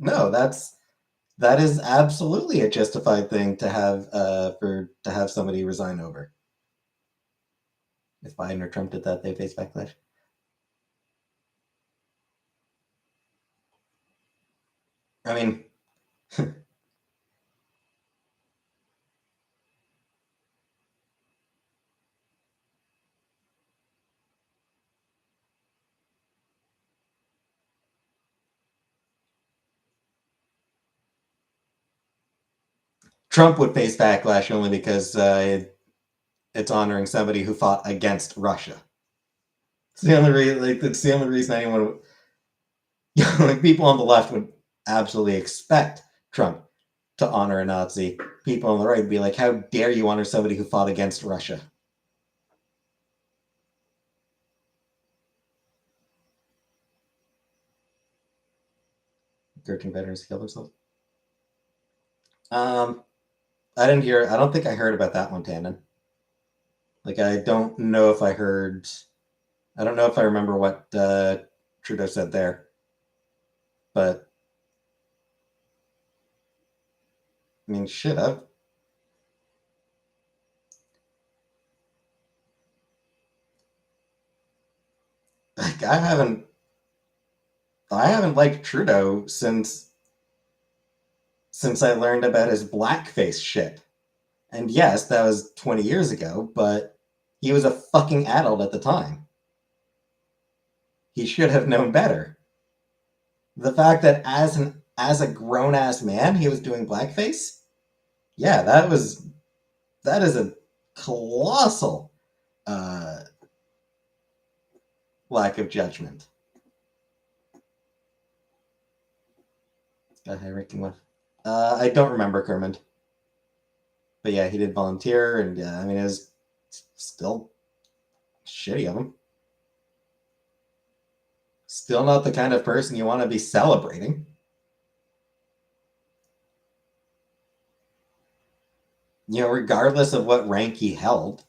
no, that is absolutely a justified thing to have to have somebody resign over. If Biden or Trump did that, they face backlash. I mean, Trump would face backlash only because it's honoring somebody who fought against Russia. It's the only reason. Like, it's the only reason anyone, like, people on the left would absolutely expect Trump to honor a Nazi. People on the right would be like, "How dare you honor somebody who fought against Russia?" 13 veterans killed themselves. Um, I didn't hear. I don't think I heard about that one, Tannen. Like, I don't know if I heard. I don't know if I remember what Trudeau said there. But I mean, shit, like, I haven't liked Trudeau since I learned about his blackface shit. And yes, that was 20 years ago, but he was a fucking adult at the time. He should have known better. The fact that as a grown ass man he was doing blackface, yeah, that is a colossal uh, lack of judgment. A high ranking one. I don't remember Kermond, but yeah, he did volunteer, and yeah, I mean, it was still shitty of him. Still not the kind of person you want to be celebrating. You know, regardless of what rank he held,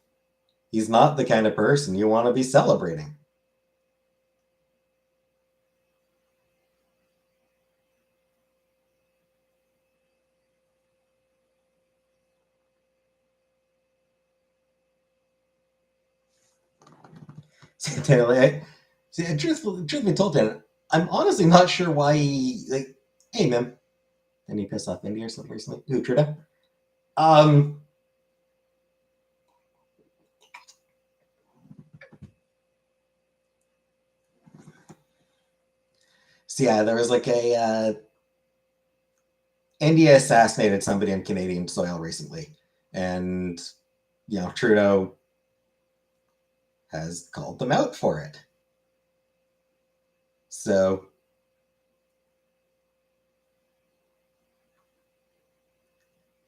he's not the kind of person you want to be celebrating. Truth be told, Dan, I'm honestly not sure why he, like, hey, man, didn't he piss off India or something recently? Who, Trudeau? Um, so yeah, there was like India assassinated somebody on Canadian soil recently, and Trudeau has called them out for it. So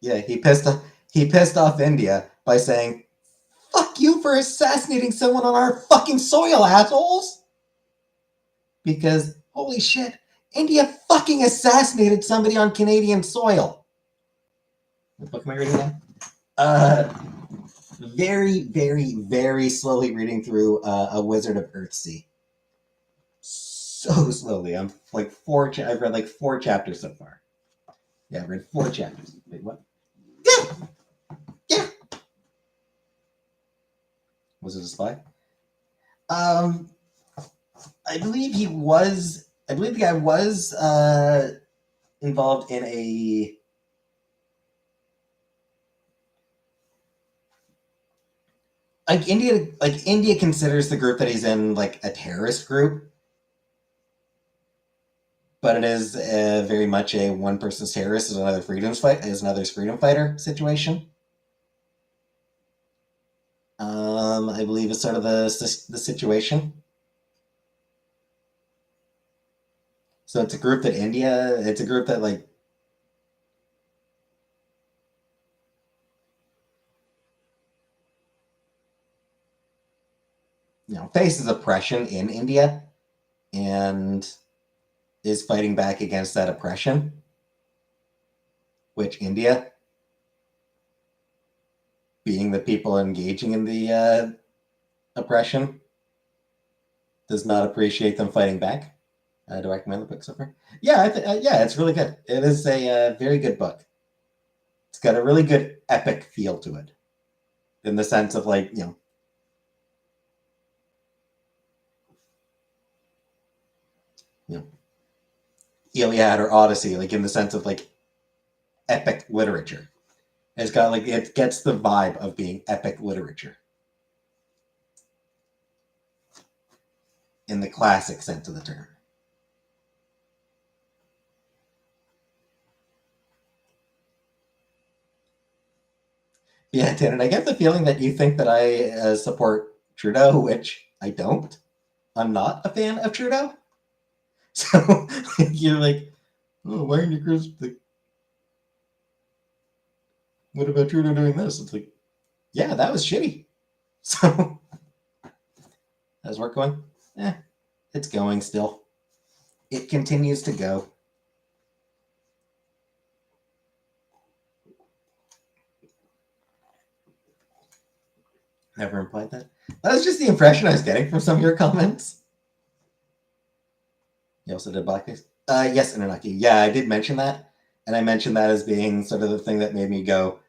yeah, he pissed off India by saying, "Fuck you for assassinating someone on our fucking soil, assholes!" Because holy shit, India fucking assassinated somebody on Canadian soil. What book am I reading now? Very, very, very slowly reading through A Wizard of Earthsea. So slowly. I'm like I've read like 4 chapters so far. Yeah, I've read 4 chapters. Wait, what? Yeah, yeah. Was it a spy? Um, I believe he was. I believe the guy was involved in a. India considers the group that he's in like a terrorist group, but it is very much a one person's terrorist is another freedom fighter situation. I believe is sort of the situation. So it's a group that it's a group that like faces oppression in India and is fighting back against that oppression, which India, being the people engaging in the oppression, does not appreciate them fighting back. Do I recommend the book so far? Yeah, yeah, it's really good. It is a very good book. It's got a really good epic feel to it, in the sense of like you know Iliad or Odyssey, like in the sense of like epic literature. It's got like it gets the vibe of being epic literature in the classic sense of the term. Yeah, Dan, and I get the feeling that you think that I support Trudeau, which I don't. I'm not a fan of Trudeau. So you're like, oh, why aren't you Chris? Like, what about Trudeau doing this? It's like, yeah, that was shitty. So how's work going? It's going still. It continues to go. Never implied that. That was just the impression I was getting from some of your comments. You also did blackface? Yes, Inunaki. Yeah, I did mention that, and I mentioned that as being sort of the thing that made me go,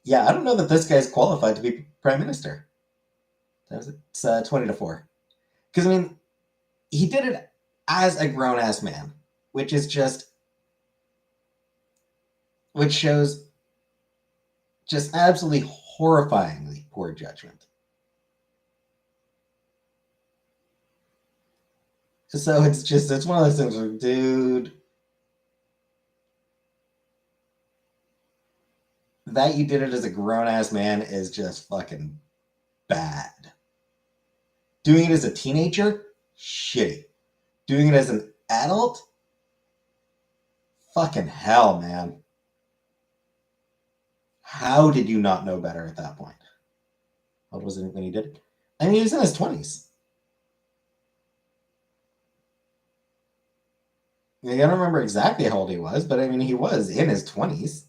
"Yeah, I don't know that this guy's qualified to be prime minister." That was it's 20-4. Because I mean, he did it as a grown ass man, which is just which shows just absolutely horrifyingly poor judgment. So it's one of those things where, dude, that you did it as a grown ass man is just fucking bad. Doing it as a teenager, shitty. Doing it as an adult, fucking hell, man. How did you not know better at that point? What was it when he did it? I mean, he was in his 20s. I don't remember exactly how old he was, but I mean, he was in his 20s.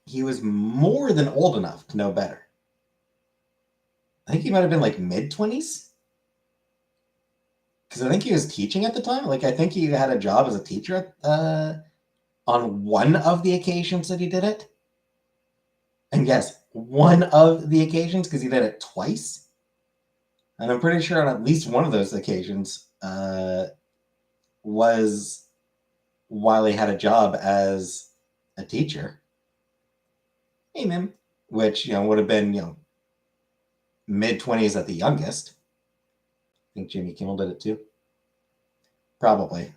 He was more than old enough to know better. I think he might have been like mid 20s because I think he was teaching at the time. Like, I think he had a job as a teacher on one of the occasions that he did it. And yes, one of the occasions because he did it twice. And I'm pretty sure on at least one of those occasions was while he had a job as a teacher. Hey, man. Which, would have been, mid 20s at the youngest. I think Jimmy Kimmel did it too. Probably.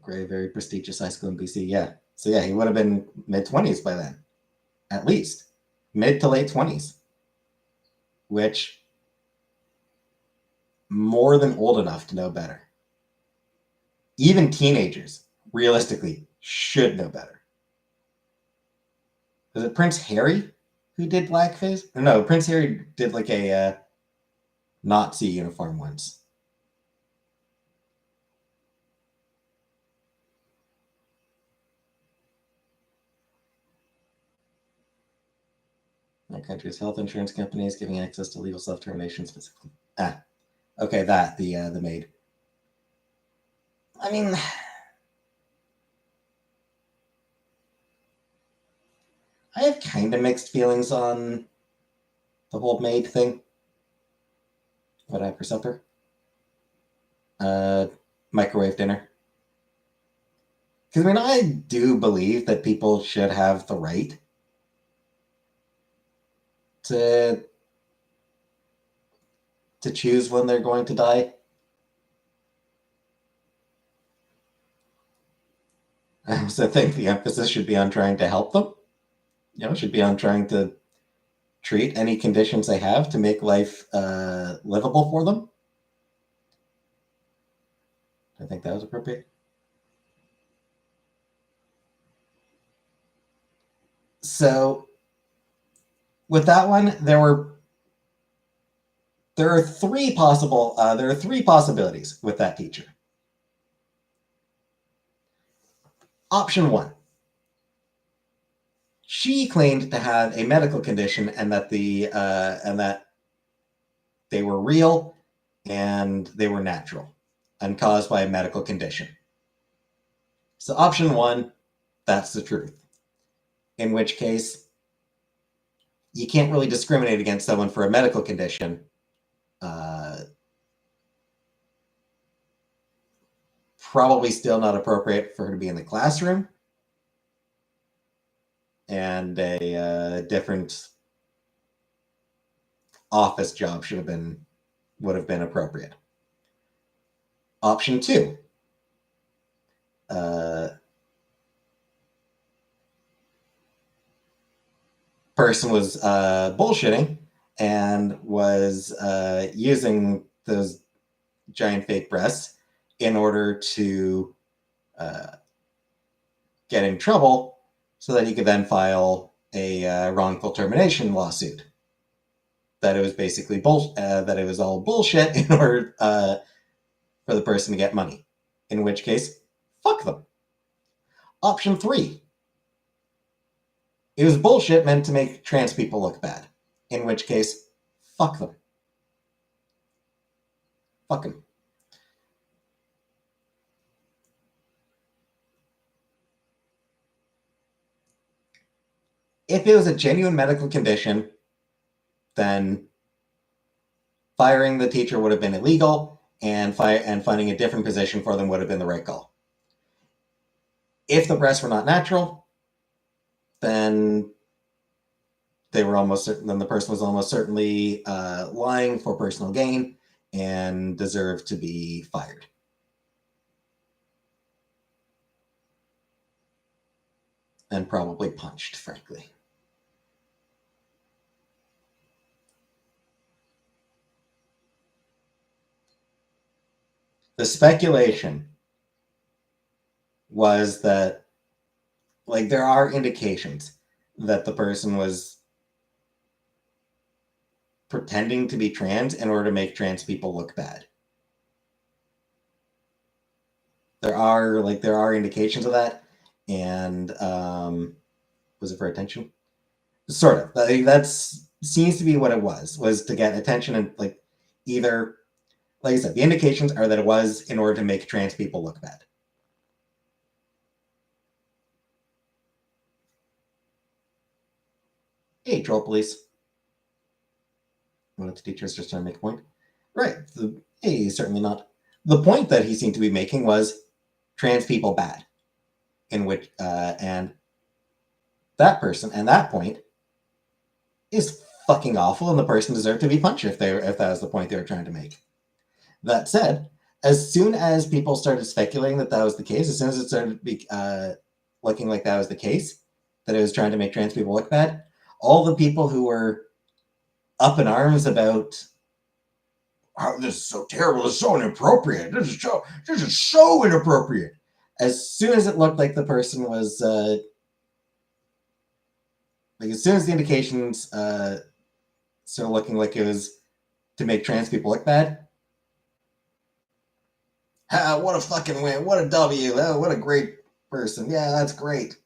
Great, very prestigious high school in BC. Yeah. So yeah, he would have been mid 20s by then, at least mid to late 20s, which more than old enough to know better. Even teenagers, realistically, should know better. Was it Prince Harry who did blackface? No, Prince Harry did like a Nazi uniform once. Our country's health insurance companies giving access to legal self termination specifically. Okay, that the maid. I mean, I have kind of mixed feelings on the whole maid thing. What I have for supper? Uh, Microwave dinner. Because I mean, I do believe that people should have the right to choose when they're going to die. I also think the emphasis should be on trying to help them. Should be on trying to treat any conditions they have to make life livable for them. I think that was appropriate. So with that one, there are three possibilities with that teacher. Option one, she claimed to have a medical condition and that they were real and they were natural and caused by a medical condition. So option one, that's the truth. In which case, you can't really discriminate against someone for a medical condition. Probably still not appropriate for her to be in the classroom, and a different office job would have been appropriate. Option two, person was bullshitting and was using those giant fake breasts in order to get in trouble so that he could then file a wrongful termination lawsuit that it was basically that it was all bullshit in order for the person to get money. In which case, fuck them. Option 3. It was bullshit meant to make trans people look bad. In which case, fuck them. Fuck them. If it was a genuine medical condition, then firing the teacher would have been illegal, and finding a different position for them would have been the right call. If the breasts were not natural, then then the person was almost certainly lying for personal gain and deserved to be fired. And probably punched, frankly. The speculation was that, like, there are indications that the person was pretending to be trans in order to make trans people look bad. There are indications of that, and was it for attention? Sort of. That seems to be what it was to get attention, and like either, like I said, the indications are that it was in order to make trans people look bad. Hey, troll police. Well, the teacher's just trying to make a point. Right. Hey, certainly not. The point that he seemed to be making was trans people bad. In which, and that person, and that point is fucking awful, and the person deserved to be punched if that was the point they were trying to make. That said, as soon as people started speculating that was the case, as soon as it started looking like that was the case, that it was trying to make trans people look bad, all the people who were up in arms about how this is so terrible, this is so inappropriate, this is so inappropriate. As soon as it looked like the person was, as soon as the indications started looking like it was to make trans people look bad, what a fucking win, what a W, oh, what a great person, yeah, that's great.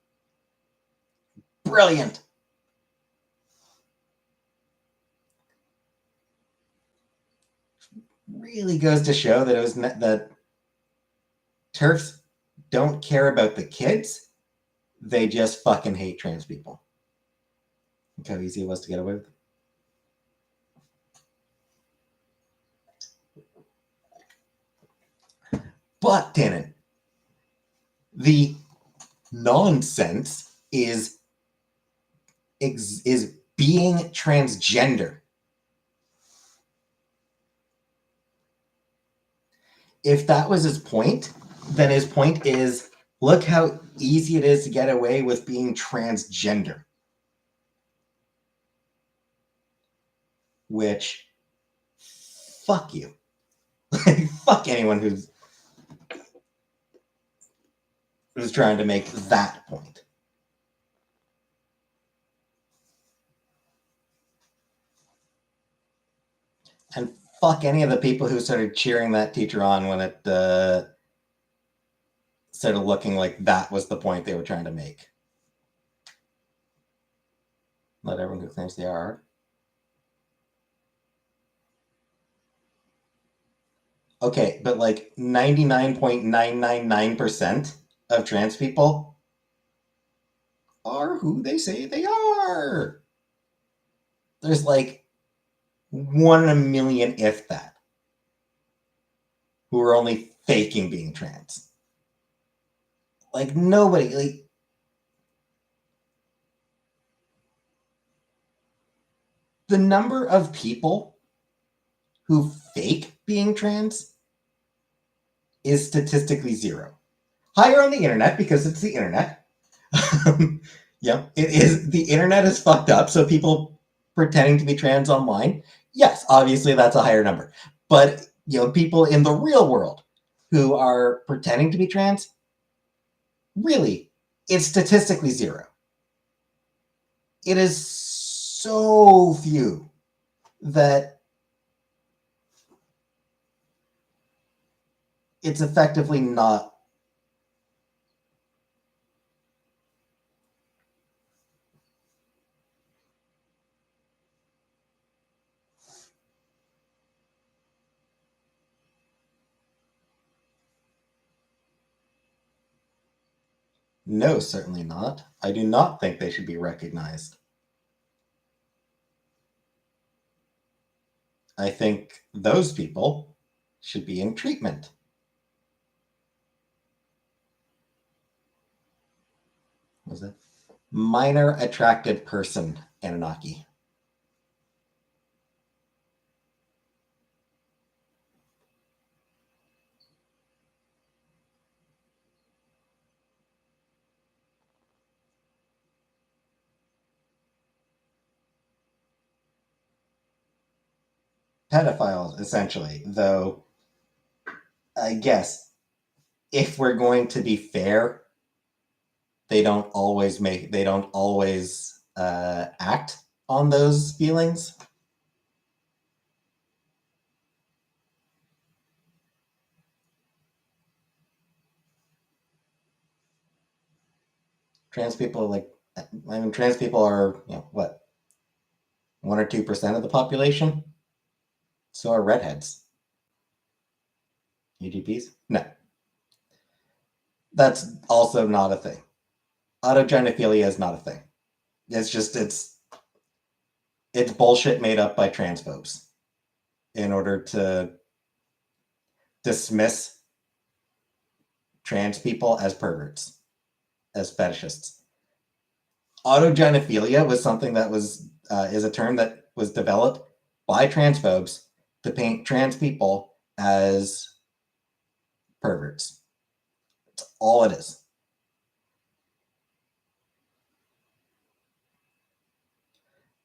Brilliant. Really goes to show that that TERFs don't care about the kids. They just fucking hate trans people. Look how easy it was to get away with. But, Tannen, the nonsense is being transgender. If that was his point, then his point is, look how easy it is to get away with being transgender. Which, fuck you. Fuck anyone who's trying to make that point. And fuck any of the people who started cheering that teacher on when it started looking like that was the point they were trying to make. Not everyone who claims they are. Okay, but like 99.999% of trans people are who they say they are. There's like 1 in a million, if that, who are only faking being trans. Like nobody, like, the number of people who fake being trans is statistically zero. Higher on the internet because it's the internet. Yeah, it is. The internet is fucked up, so people pretending to be trans online, yes, obviously that's a higher number. But, people in the real world who are pretending to be trans, really, it's statistically zero. It is so few. that it's effectively not. No, certainly not. I do not think they should be recognized. I think those people should be in treatment. What was that? Minor attracted person, Anunnaki. Pedophiles, essentially, though I guess if we're going to be fair, they don't always act on those feelings. Trans people trans people are, what, 1 or 2% of the population. So are redheads. EGPs? No, that's also not a thing. Autogenophilia is not a thing. It's bullshit made up by transphobes in order to dismiss trans people as perverts, as fetishists. Autogenophilia was something that is a term that was developed by transphobes to paint trans people as perverts. That's all it is.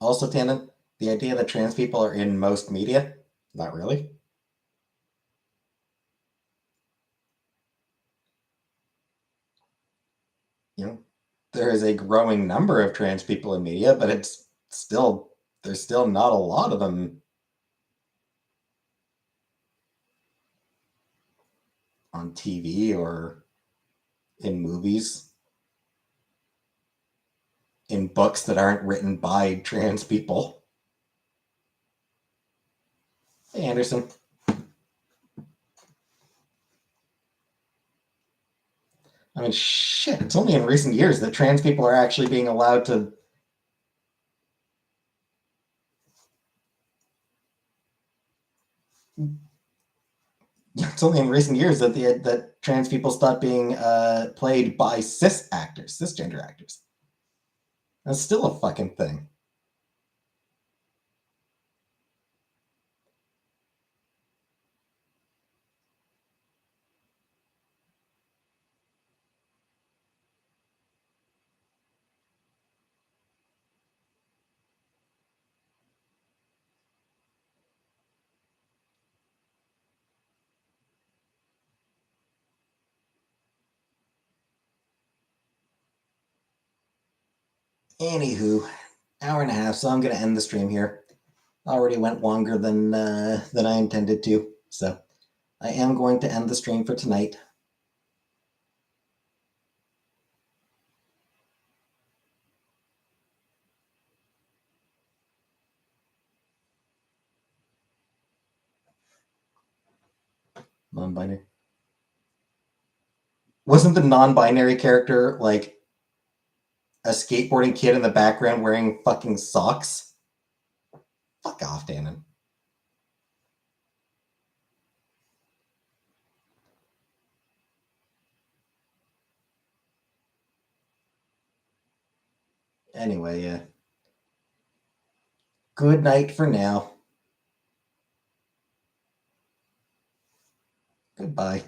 Also, Tannen, the idea that trans people are in most media, not really. There is a growing number of trans people in media, but there's still not a lot of them on TV or in movies, in books that aren't written by trans people. Hey, Anderson. I mean, shit, it's only in recent years that trans people are actually being allowed to. It's only in recent years that trans people stopped being played by cisgender actors. That's still a fucking thing. Anywho, hour and a half, so I'm going to end the stream here. Already went longer than I intended to, so I am going to end the stream for tonight. Non-binary. Wasn't the non-binary character like a skateboarding kid in the background wearing fucking socks? Fuck off, Danon. Anyway, yeah. Good night for now. Goodbye.